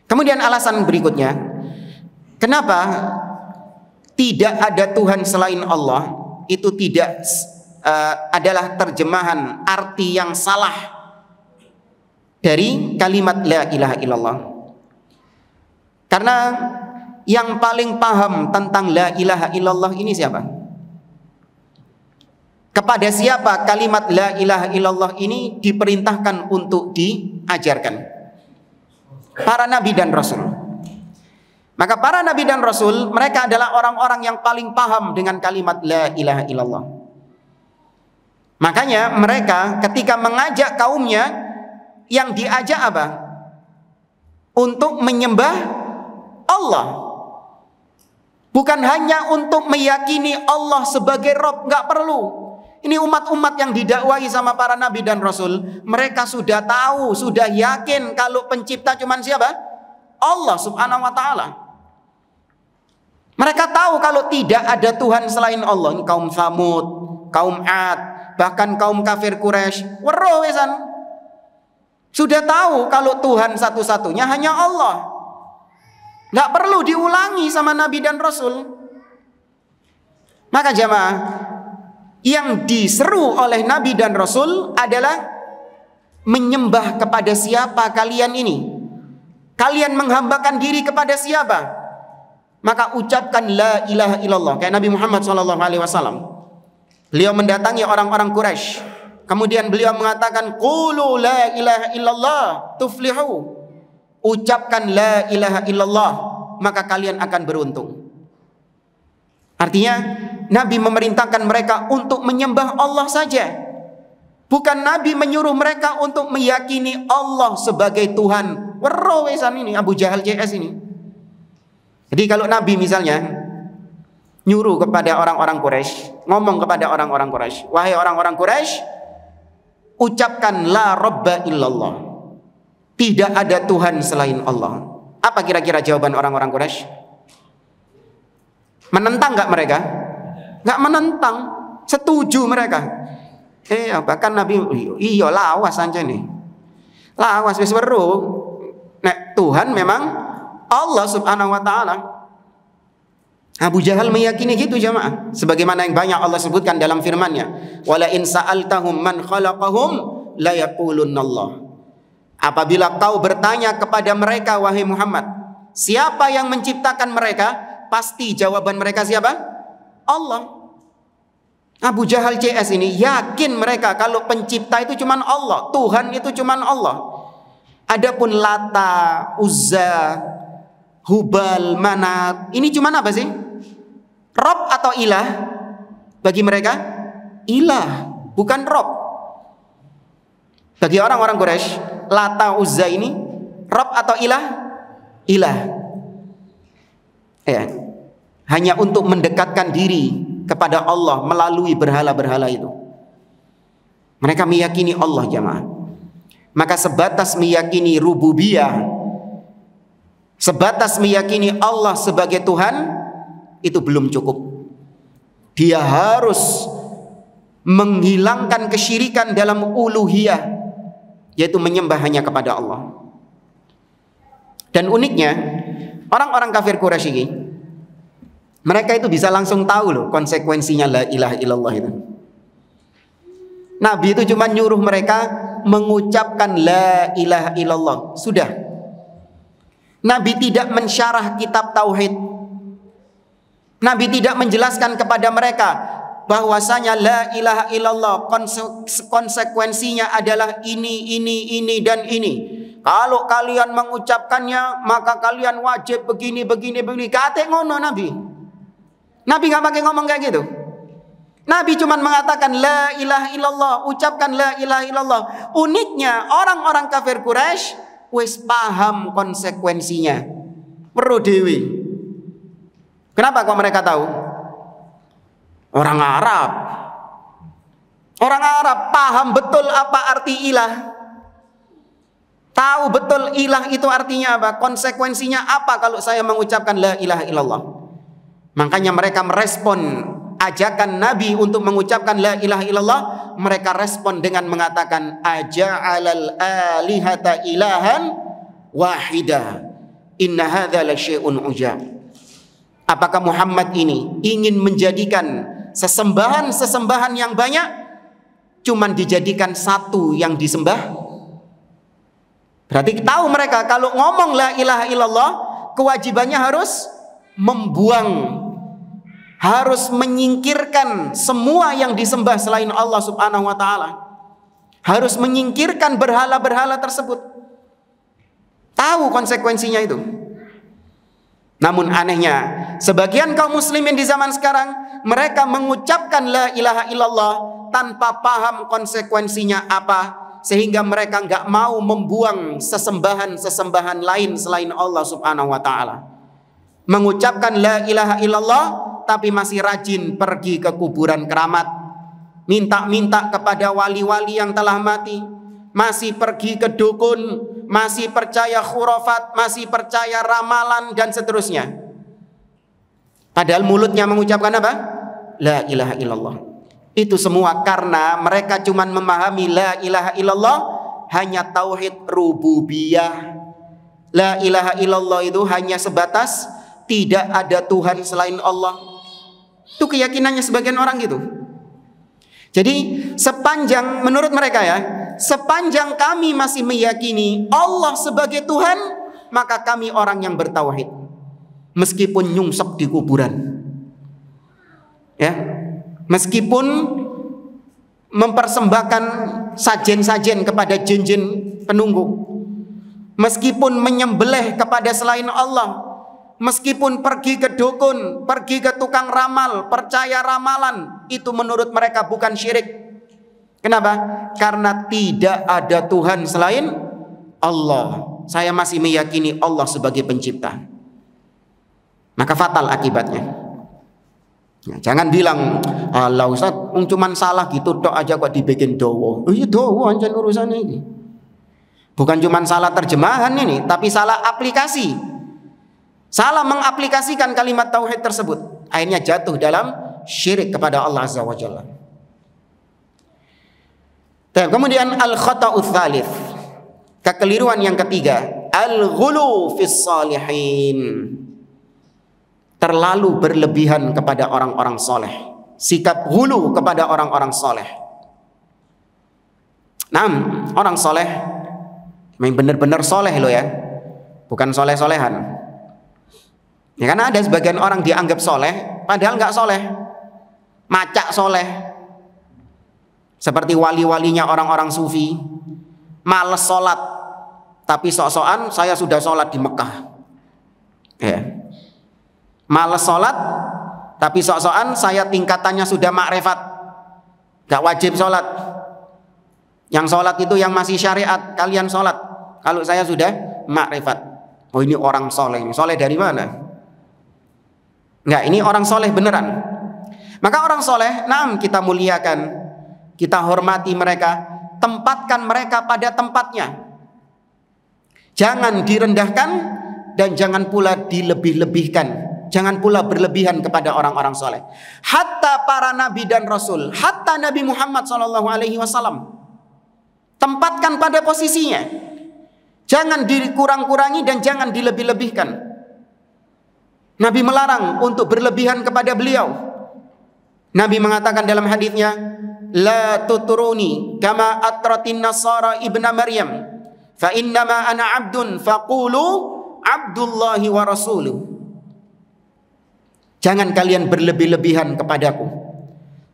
Speaker 1: Kemudian alasan berikutnya, kenapa tidak ada Tuhan selain Allah, itu tidak adalah terjemahan arti yang salah dari kalimat la ilaha illallah. Karena yang paling paham tentang la ilaha illallah ini siapa? Kepada siapa kalimat la ilaha illallah ini diperintahkan untuk diajarkan? Para nabi dan rasul. Maka para nabi dan rasul, mereka adalah orang-orang yang paling paham dengan kalimat la ilaha illallah. Makanya mereka ketika mengajak kaumnya, yang diajak apa? Untuk menyembah Allah. Bukan hanya untuk meyakini Allah sebagai Rabb, nggak perlu. Ini umat-umat yang didakwahi sama para nabi dan rasul, mereka sudah tahu, sudah yakin kalau pencipta cuman siapa? Allah subhanahu wa ta'ala. Mereka tahu kalau tidak ada Tuhan selain Allah. Ini kaum Tsamud, kaum Ad, bahkan kaum kafir Quraisy, weruh wesan. Sudah tahu kalau Tuhan satu-satunya hanya Allah. Nggak perlu diulangi sama nabi dan rasul. Maka jamaah, yang diseru oleh nabi dan rasul adalah menyembah kepada siapa kalian ini? Kalian menghambakan diri kepada siapa? Maka ucapkan la ilaha illallah. Kayak Nabi Muhammad SAW. Beliau mendatangi orang-orang Quraisy. Kemudian beliau mengatakan, qulu la ilaha illallah tuflihu. Ucapkan la ilaha illallah, maka kalian akan beruntung. Artinya Nabi memerintahkan mereka untuk menyembah Allah saja. Bukan Nabi menyuruh mereka untuk meyakini Allah sebagai Tuhan. Werowesan ini Abu Jahal CS ini. Jadi kalau Nabi misalnya nyuruh kepada orang-orang Quraisy, ngomong kepada orang-orang Quraisy, wahai orang-orang Quraisy, ucapkan la rabba illallah. Tidak ada Tuhan selain Allah. Apa kira-kira jawaban orang-orang Quraisy? Menentang nggak mereka? Nggak menentang, setuju mereka. Bahkan Nabi, iya lawas aja nih. Lawas wis weruh. Nek Tuhan memang Allah subhanahu wa ta'ala. Abu Jahal meyakini gitu jamaah. Sebagaimana yang banyak Allah sebutkan dalam firman-Nya. Wala in sa'altahum man khalaqahum la yaqulunallah. Apabila kau bertanya kepada mereka wahai Muhammad, siapa yang menciptakan mereka? Pasti jawaban mereka siapa? Allah. Abu Jahal CS ini yakin mereka kalau pencipta itu cuman Allah, Tuhan itu cuman Allah. Adapun Lata, Uzza, Hubal, Manat, ini cuman apa sih? Rob atau ilah? Bagi mereka ilah, bukan Rob. Bagi orang-orang Quraisy, Lata, Uzza ini Rob atau ilah? Ilah. Ya. Hanya untuk mendekatkan diri kepada Allah melalui berhala-berhala itu. Mereka meyakini Allah jamaah. Maka sebatas meyakini rububiyah, sebatas meyakini Allah sebagai Tuhan, itu belum cukup. Dia harus menghilangkan kesyirikan dalam uluhiyah, yaitu menyembah hanya kepada Allah. Dan uniknya, orang-orang kafir Quraisy ini, mereka itu bisa langsung tahu loh konsekuensinya la ilaha illallah itu. Nabi itu cuma nyuruh mereka mengucapkan la ilaha illallah. Sudah. Nabi tidak mensyarah kitab tauhid. Nabi tidak menjelaskan kepada mereka bahwasanya la ilaha illallah konsekuensinya adalah ini dan ini. Kalau kalian mengucapkannya maka kalian wajib begini. Kate ngono Nabi. Nabi nggak pakai ngomong kayak gitu. Nabi cuma mengatakan la ilaha illallah, ucapkan la ilaha illallah. Uniknya orang-orang kafir Quraisy wis paham konsekuensinya. Perlu dewi. Kenapa kok mereka tahu? Orang Arab. Orang Arab paham betul apa arti ilah. Tahu betul ilah itu artinya apa, konsekuensinya apa kalau saya mengucapkan la ilaha illallah. Makanya mereka merespon ajakan Nabi untuk mengucapkan la ilaha illallah. Mereka respon dengan mengatakan aja'alal alihata ilahan wahida inna hadza la syai'un ujab. Apakah Muhammad ini ingin menjadikan sesembahan yang banyak cuman dijadikan satu yang disembah? Berarti tahu mereka kalau ngomong la ilaha illallah, kewajibannya harus membuang, harus menyingkirkan semua yang disembah selain Allah Subhanahu wa taala. Harus menyingkirkan berhala-berhala tersebut. Tahu konsekuensinya itu. Namun anehnya, sebagian kaum muslimin di zaman sekarang, mereka mengucapkan la ilaha illallah tanpa paham konsekuensinya apa, sehingga mereka nggak mau membuang sesembahan lain selain Allah Subhanahu wa taala. Mengucapkan la ilaha illallah tapi masih rajin pergi ke kuburan keramat, minta-minta kepada wali-wali yang telah mati, masih pergi ke dukun, masih percaya khurafat, masih percaya ramalan dan seterusnya. Padahal mulutnya mengucapkan apa? La ilaha illallah. Itu semua karena mereka cuma memahami la ilaha illallah hanya tauhid rububiyah. La ilaha illallah itu hanya sebatas tidak ada Tuhan selain Allah. Itu keyakinannya sebagian orang gitu. Jadi sepanjang menurut mereka ya, sepanjang kami masih meyakini Allah sebagai Tuhan, maka kami orang yang bertauhid. Meskipun nyungsep di kuburan. Ya. Meskipun mempersembahkan sajen-sajen kepada jin-jin penunggu, meskipun menyembelih kepada selain Allah, meskipun pergi ke dukun, pergi ke tukang ramal, percaya ramalan, itu menurut mereka bukan syirik. Kenapa? Karena tidak ada Tuhan selain Allah. Saya masih meyakini Allah sebagai pencipta. Maka fatal akibatnya. Ya, jangan bilang, "Alah Ustaz, cuman salah gitu tok aja kok dibikin dowo." Oh iya dowo anjen urusannya ini. Bukan cuman salah terjemahan ini, tapi salah aplikasi. Salah mengaplikasikan kalimat tauhid tersebut, akhirnya jatuh dalam syirik kepada Allah Azza wa Jalla. Kemudian al-khata'u tsalits, kekeliruan yang ketiga, al-ghulu fis salihin. Terlalu berlebihan kepada orang-orang soleh. Sikap hulu kepada orang-orang soleh. Nah, orang soleh memang benar-benar soleh loh ya, bukan soleh-solehan. Ya karena ada sebagian orang dianggap soleh, padahal nggak soleh, macak soleh. Seperti wali-walinya orang-orang sufi, males sholat, tapi sok-sokan saya sudah sholat di Mekah. Ya. Males sholat, tapi sok-sokan saya tingkatannya sudah makrifat, gak wajib sholat. Yang sholat itu yang masih syariat, kalian sholat. Kalau saya sudah makrifat, oh ini orang soleh. Soleh dari mana? Enggak, ini orang soleh beneran. Maka orang soleh, nah kita muliakan, kita hormati mereka, tempatkan mereka pada tempatnya. Jangan direndahkan dan jangan pula dilebih-lebihkan. Jangan pula berlebihan kepada orang-orang soleh. Hatta para nabi dan rasul, hatta Nabi Muhammad SAW, tempatkan pada posisinya. Jangan dikurang-kurangi dan jangan dilebih-lebihkan. Nabi melarang untuk berlebihan kepada beliau. Nabi mengatakan dalam hadisnya, la tuturuni kama atratin nasara ibna Maryam, fa innama ana abdun faqulu abdullahi wa rasuluh. Jangan kalian berlebih-lebihan kepadaku,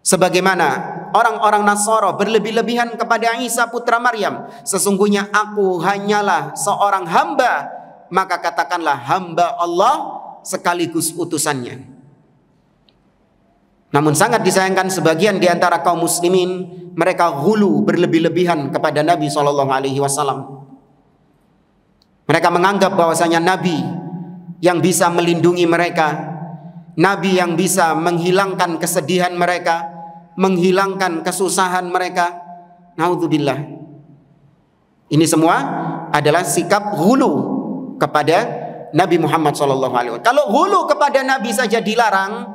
Speaker 1: sebagaimana orang-orang Nasara berlebih-lebihan kepada Isa putra Maryam. Sesungguhnya aku hanyalah seorang hamba, maka katakanlah hamba Allah sekaligus utusannya. Namun sangat disayangkan sebagian di antara kaum muslimin, mereka ghulu, berlebih-lebihan kepada Nabi SAW. Mereka menganggap bahwasanya Nabi yang bisa melindungi mereka, Nabi yang bisa menghilangkan kesedihan mereka, menghilangkan kesusahan mereka. Naudzubillah. Ini semua adalah sikap ghulu kepada Nabi Muhammad SAW. Kalau ghulu kepada Nabi saja dilarang,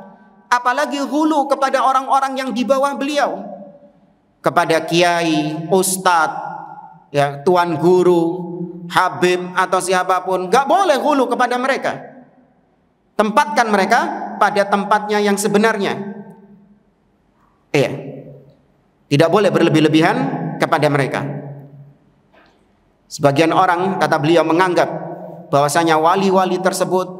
Speaker 1: apalagi ghulu kepada orang-orang yang di bawah beliau, kepada kiai, ustadz, ya, tuan guru, habib atau siapapun, nggak boleh ghulu kepada mereka. Tempatkan mereka pada tempatnya yang sebenarnya. Tidak boleh berlebih-lebihan kepada mereka. Sebagian orang, kata beliau, menganggap bahwasanya wali-wali tersebut,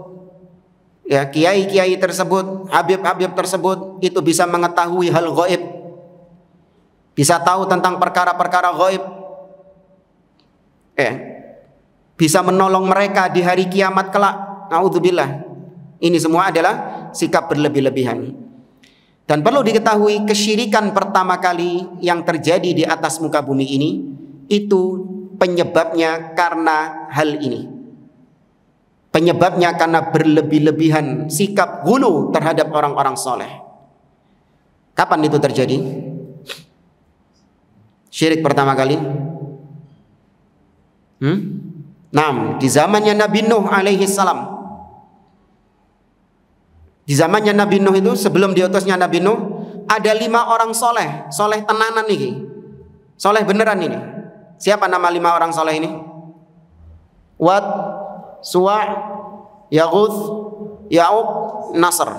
Speaker 1: ya, kiai-kiai tersebut, habib-habib tersebut itu bisa mengetahui hal gaib, bisa tahu tentang perkara-perkara gaib, bisa menolong mereka di hari kiamat kelak. Naudzubillah. Ini semua adalah sikap berlebih-lebihan. Dan perlu diketahui, kesyirikan pertama kali yang terjadi di atas muka bumi ini, itu penyebabnya karena hal ini. Penyebabnya karena berlebih-lebihan sikap ghulu terhadap orang-orang soleh. Kapan itu terjadi? Syirik pertama kali? Nah, di zamannya Nabi Nuh alaihi salam. Di zamannya Nabi Nuh itu, sebelum diutusnya Nabi Nuh, ada 5 orang soleh. Soleh tenanan nih, soleh beneran ini. Siapa nama 5 orang soleh ini? Wad, Suwa', Yaghuth, Ya'uq, Nasr.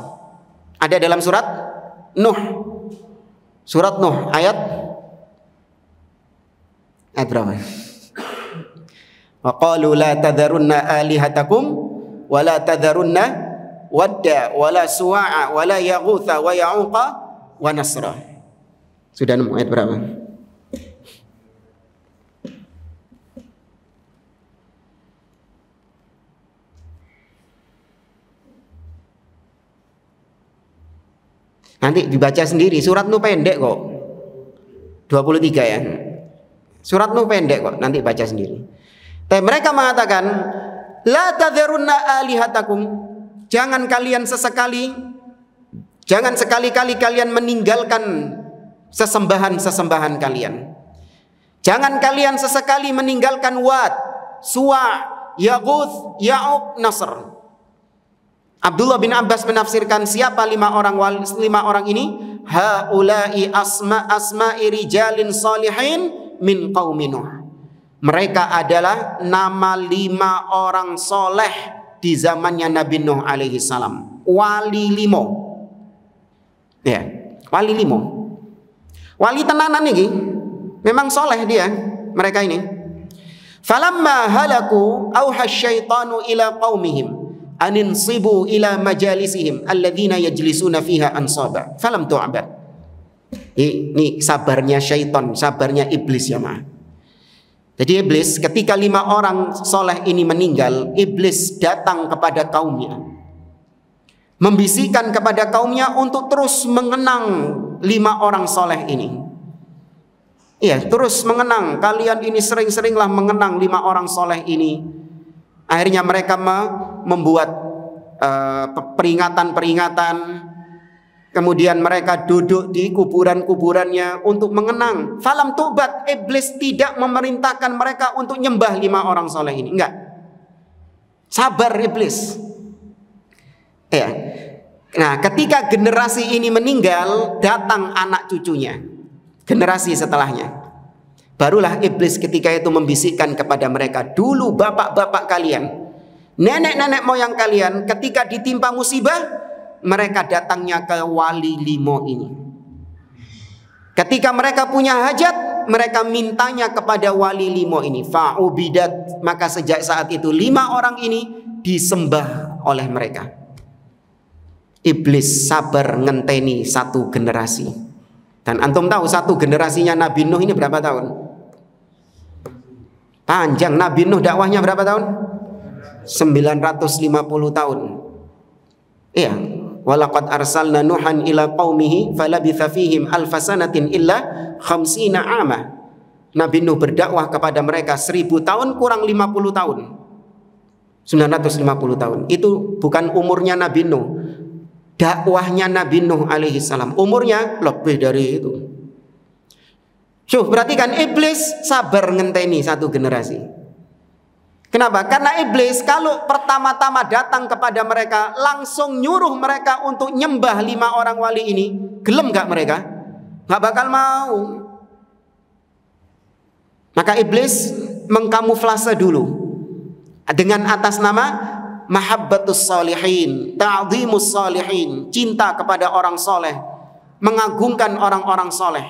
Speaker 1: Ada dalam surat Nuh. Surat Nuh ayat berapa? Wa qalu la tadharunna alihatakum wa la tadharunna wadda wa la suwa'a wa la yaghutha wa ya'uqa wa nasra. Sudah nemu ayat berapa? Nanti dibaca sendiri, surat Nuh pendek kok. 23 ya. Surat Nuh pendek kok, nanti baca sendiri. Tapi mereka mengatakan, la tadharunna alihatakum. Jangan sekali-kali kalian meninggalkan sesembahan-sesembahan kalian. Jangan kalian sesekali meninggalkan Wad, Suwa', Yaghuth, Ya'uq, Nasr. Abdullah bin Abbas menafsirkan, siapa 5 orang ini? Haula'i asma'i rijalin salihin min qaumi Nuh. Mereka adalah nama 5 orang soleh di zamannya Nabi Nuh alaihi salam. Wali 5. Ya, wali 5. Wali tenanan ini, memang soleh dia, mereka ini. Falamma halaku auha syaitanu ila qaumihim aninsibu ila majalisihim alladzina yajlisuna fiha ansaba falam tu'bad. Ini sabarnya syaitan, sabarnya iblis ya ma. Jadi iblis, ketika 5 orang soleh ini meninggal, iblis datang kepada kaumnya, membisikkan kepada kaumnya untuk terus mengenang 5 orang soleh ini. Iya, terus mengenang. Kalian ini sering-seringlah mengenang 5 orang soleh ini. Akhirnya mereka membuat peringatan-peringatan. Kemudian mereka duduk di kuburan-kuburannya untuk mengenang. Falam tubat, iblis tidak memerintahkan mereka untuk nyembah 5 orang soleh ini. Enggak. Sabar iblis. Ya. Nah, ketika generasi ini meninggal, datang anak cucunya, generasi setelahnya. Barulah iblis ketika itu membisikkan kepada mereka, dulu bapak-bapak kalian, nenek-nenek moyang kalian, ketika ditimpa musibah, mereka datangnya ke wali 5 ini. Ketika mereka punya hajat, mereka mintanya kepada wali 5 ini. Fa'ubidat, maka sejak saat itu 5 orang ini disembah oleh mereka. Iblis sabar ngenteni 1 generasi. Dan antum tahu 1 generasinya Nabi Nuh ini berapa tahun? Panjang. Nabi Nuh dakwahnya berapa tahun? 950 tahun. Iya. Walaqad arsalna Nuhan ila qaumihi falabitha fihim alfasanatin illa khamsina ama. Nabi Nuh berdakwah kepada mereka 1000 tahun kurang 50 tahun. 950 tahun. Itu bukan umurnya Nabi Nuh. Dakwahnya Nabi Nuh alaihi salam. Umurnya lebih dari itu. Perhatikan, iblis sabar ngenteni 1 generasi. Kenapa? Karena iblis kalau pertama-tama datang kepada mereka, langsung nyuruh mereka untuk nyembah 5 orang wali ini. Gelem gak mereka? Gak bakal mau. Maka iblis mengkamuflase dulu dengan atas nama mahabbatus salihin, ta'zimus salihin, cinta kepada orang soleh, mengagungkan orang-orang soleh.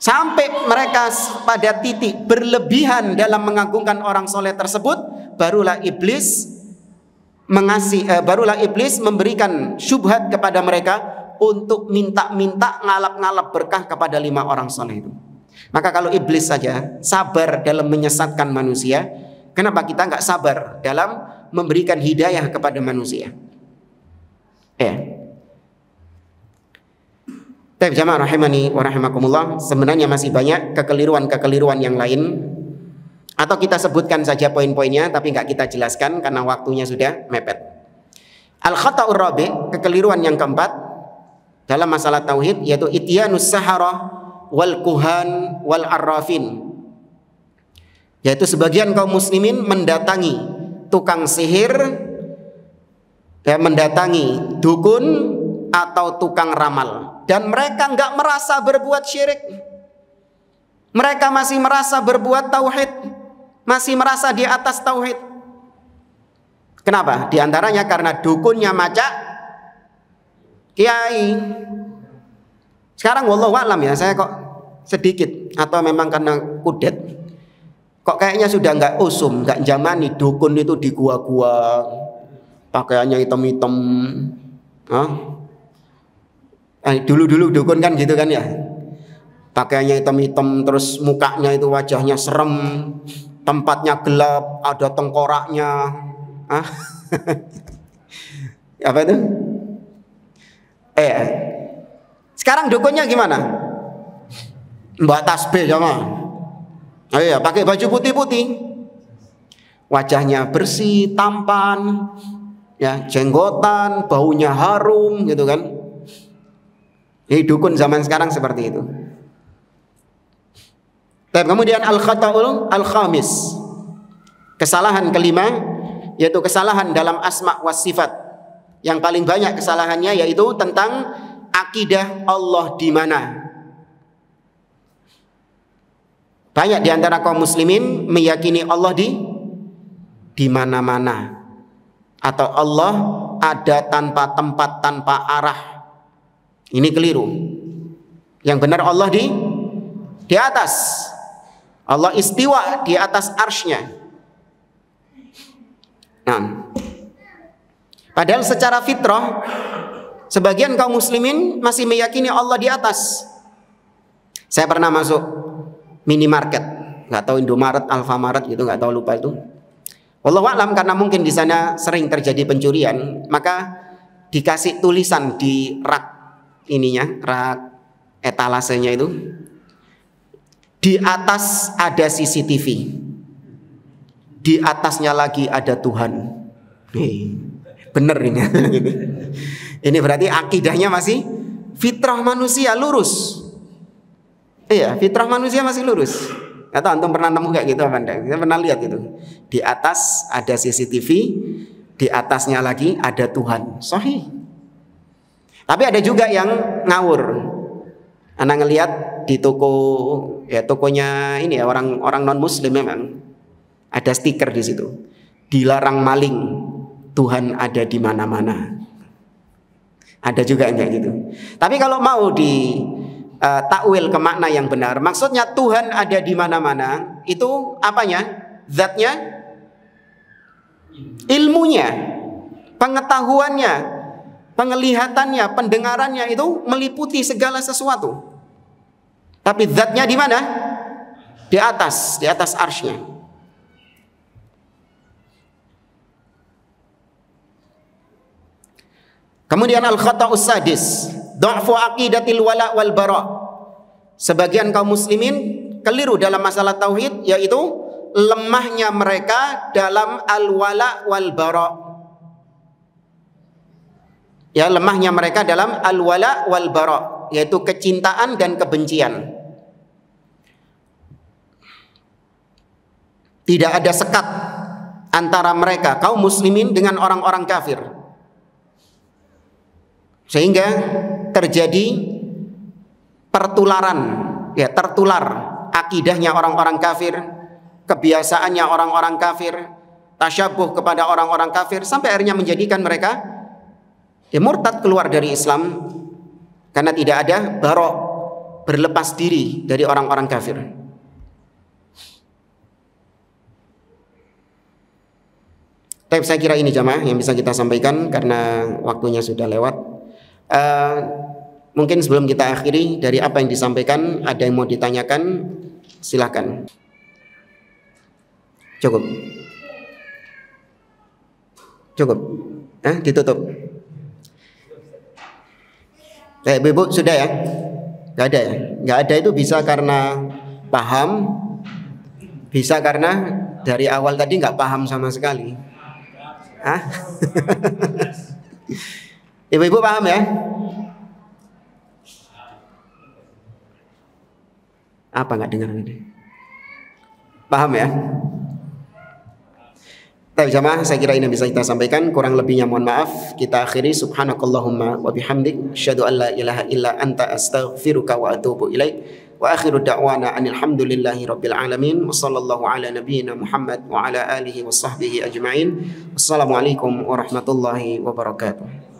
Speaker 1: sampai mereka pada titik berlebihan dalam mengagungkan orang soleh tersebut, barulah iblis memberikan syubhat kepada mereka untuk minta-minta ngalap-ngalap berkah kepada 5 orang soleh itu. Maka kalau iblis saja sabar dalam menyesatkan manusia, kenapa kita nggak sabar dalam memberikan hidayah kepada manusia? Ya. Tapi jamaah rahimani wa rahimakumullah, sebenarnya masih banyak kekeliruan-kekeliruan yang lain, atau kita sebutkan saja poin-poinnya tapi nggak kita jelaskan karena waktunya sudah mepet. Al-khata'ur rabi', kekeliruan yang keempat dalam masalah tauhid, yaitu ityanus saharah wal kuhan wal arrafin, yaitu sebagian kaum muslimin mendatangi tukang sihir, mendatangi dukun atau tukang ramal, dan mereka nggak merasa berbuat syirik. Mereka masih merasa berbuat tauhid, masih merasa di atas tauhid. Kenapa? Di antaranya karena dukunnya macak kiai. Sekarang wallahu a'lam ya, saya kok sedikit, atau memang karena kudet, kok kayaknya sudah nggak usum, nggak jamani dukun itu di gua-gua, pakaiannya hitam-hitam. Dulu dukun kan gitu kan ya, pakaiannya hitam-hitam, terus mukanya itu wajahnya serem, tempatnya gelap, ada tengkoraknya. Apa itu? Sekarang dukunnya gimana? Mbak tasbih sama. Pakai baju putih-putih, wajahnya bersih, tampan, ya, jenggotan, baunya harum gitu kan. Ini dukun zaman sekarang seperti itu. Kemudian al-khata'ul al-khamis, kesalahan kelima, yaitu kesalahan dalam asma was sifat. Yang paling banyak kesalahannya yaitu tentang akidah Allah di mana. Banyak di antara kaum muslimin meyakini Allah di mana-mana, atau Allah ada tanpa tempat, tanpa arah. Ini keliru. Yang benar Allah di atas. Allah istiwa di atas arsy-Nya. Nah, padahal secara fitrah sebagian kaum muslimin masih meyakini Allah di atas. Saya pernah masuk minimarket, nggak tahu Indomaret, Alfamaret gitu, nggak tahu, lupa itu. Wallahu a'lam, karena mungkin di sana sering terjadi pencurian, maka dikasih tulisan di rak rak etalasenya itu, di atas ada CCTV, di atasnya lagi ada Tuhan. Bener ini. Ini berarti akidahnya masih fitrah manusia lurus. Iya, fitrah manusia masih lurus. Atau antum pernah nemu kayak gitu apa enggak? Saya pernah lihat itu. Di atas ada CCTV, di atasnya lagi ada Tuhan. Sahih. Tapi ada juga yang ngawur. Anak ngelihat di toko, ya tokonya ini ya, orang non muslim memang ada stiker di situ. Dilarang maling, Tuhan ada di mana-mana. Ada juga yang kayak gitu. Tapi kalau mau di takwil ke makna yang benar, maksudnya Tuhan ada di mana-mana, itu apanya? Zatnya, ilmunya, pengetahuannya, penglihatannya, pendengarannya, itu meliputi segala sesuatu. Tapi zatnya di mana? Di atas arsy-Nya. Kemudian al-khata'us sadis, dha'fu aqidatil wala wal bara. Sebagian kaum muslimin keliru dalam masalah tauhid, yaitu lemahnya mereka dalam al-wala wal bara. Ya, lemahnya mereka dalam al-wala wal bara, yaitu kecintaan dan kebencian. Tidak ada sekat antara mereka kaum muslimin dengan orang-orang kafir, sehingga terjadi pertularan, ya, tertular akidahnya orang-orang kafir, kebiasaannya orang-orang kafir, tasyabuh kepada orang-orang kafir, sampai akhirnya menjadikan mereka murtad, keluar dari Islam, karena tidak ada barok, berlepas diri dari orang-orang kafir. Tapi saya kira ini jamaah yang bisa kita sampaikan karena waktunya sudah lewat. Mungkin sebelum kita akhiri, dari apa yang disampaikan ada yang mau ditanyakan, silakan. Cukup. Ditutup. Ibu sudah ya? Gak ada ya? Gak ada itu bisa karena paham, bisa karena dari awal tadi nggak paham sama sekali. Ibu-ibu paham ya? Apa nggak dengar tadi? Paham ya? Tapi jamaah, saya kira ini bisa kita sampaikan. Kurang lebihnya mohon maaf. Kita akhiri. Subhanakallahumma wa bihamdik, asyhadu an la ilaha illa anta, astaghfiruka wa atubu ilaik. Wa akhiru da'wana anil hamdulillahi rabbil alamin. Wa sallallahu ala nabiyyina Muhammad wa ala alihi wa sahbihi ajma'in. Wassalamualaikum warahmatullahi wabarakatuh.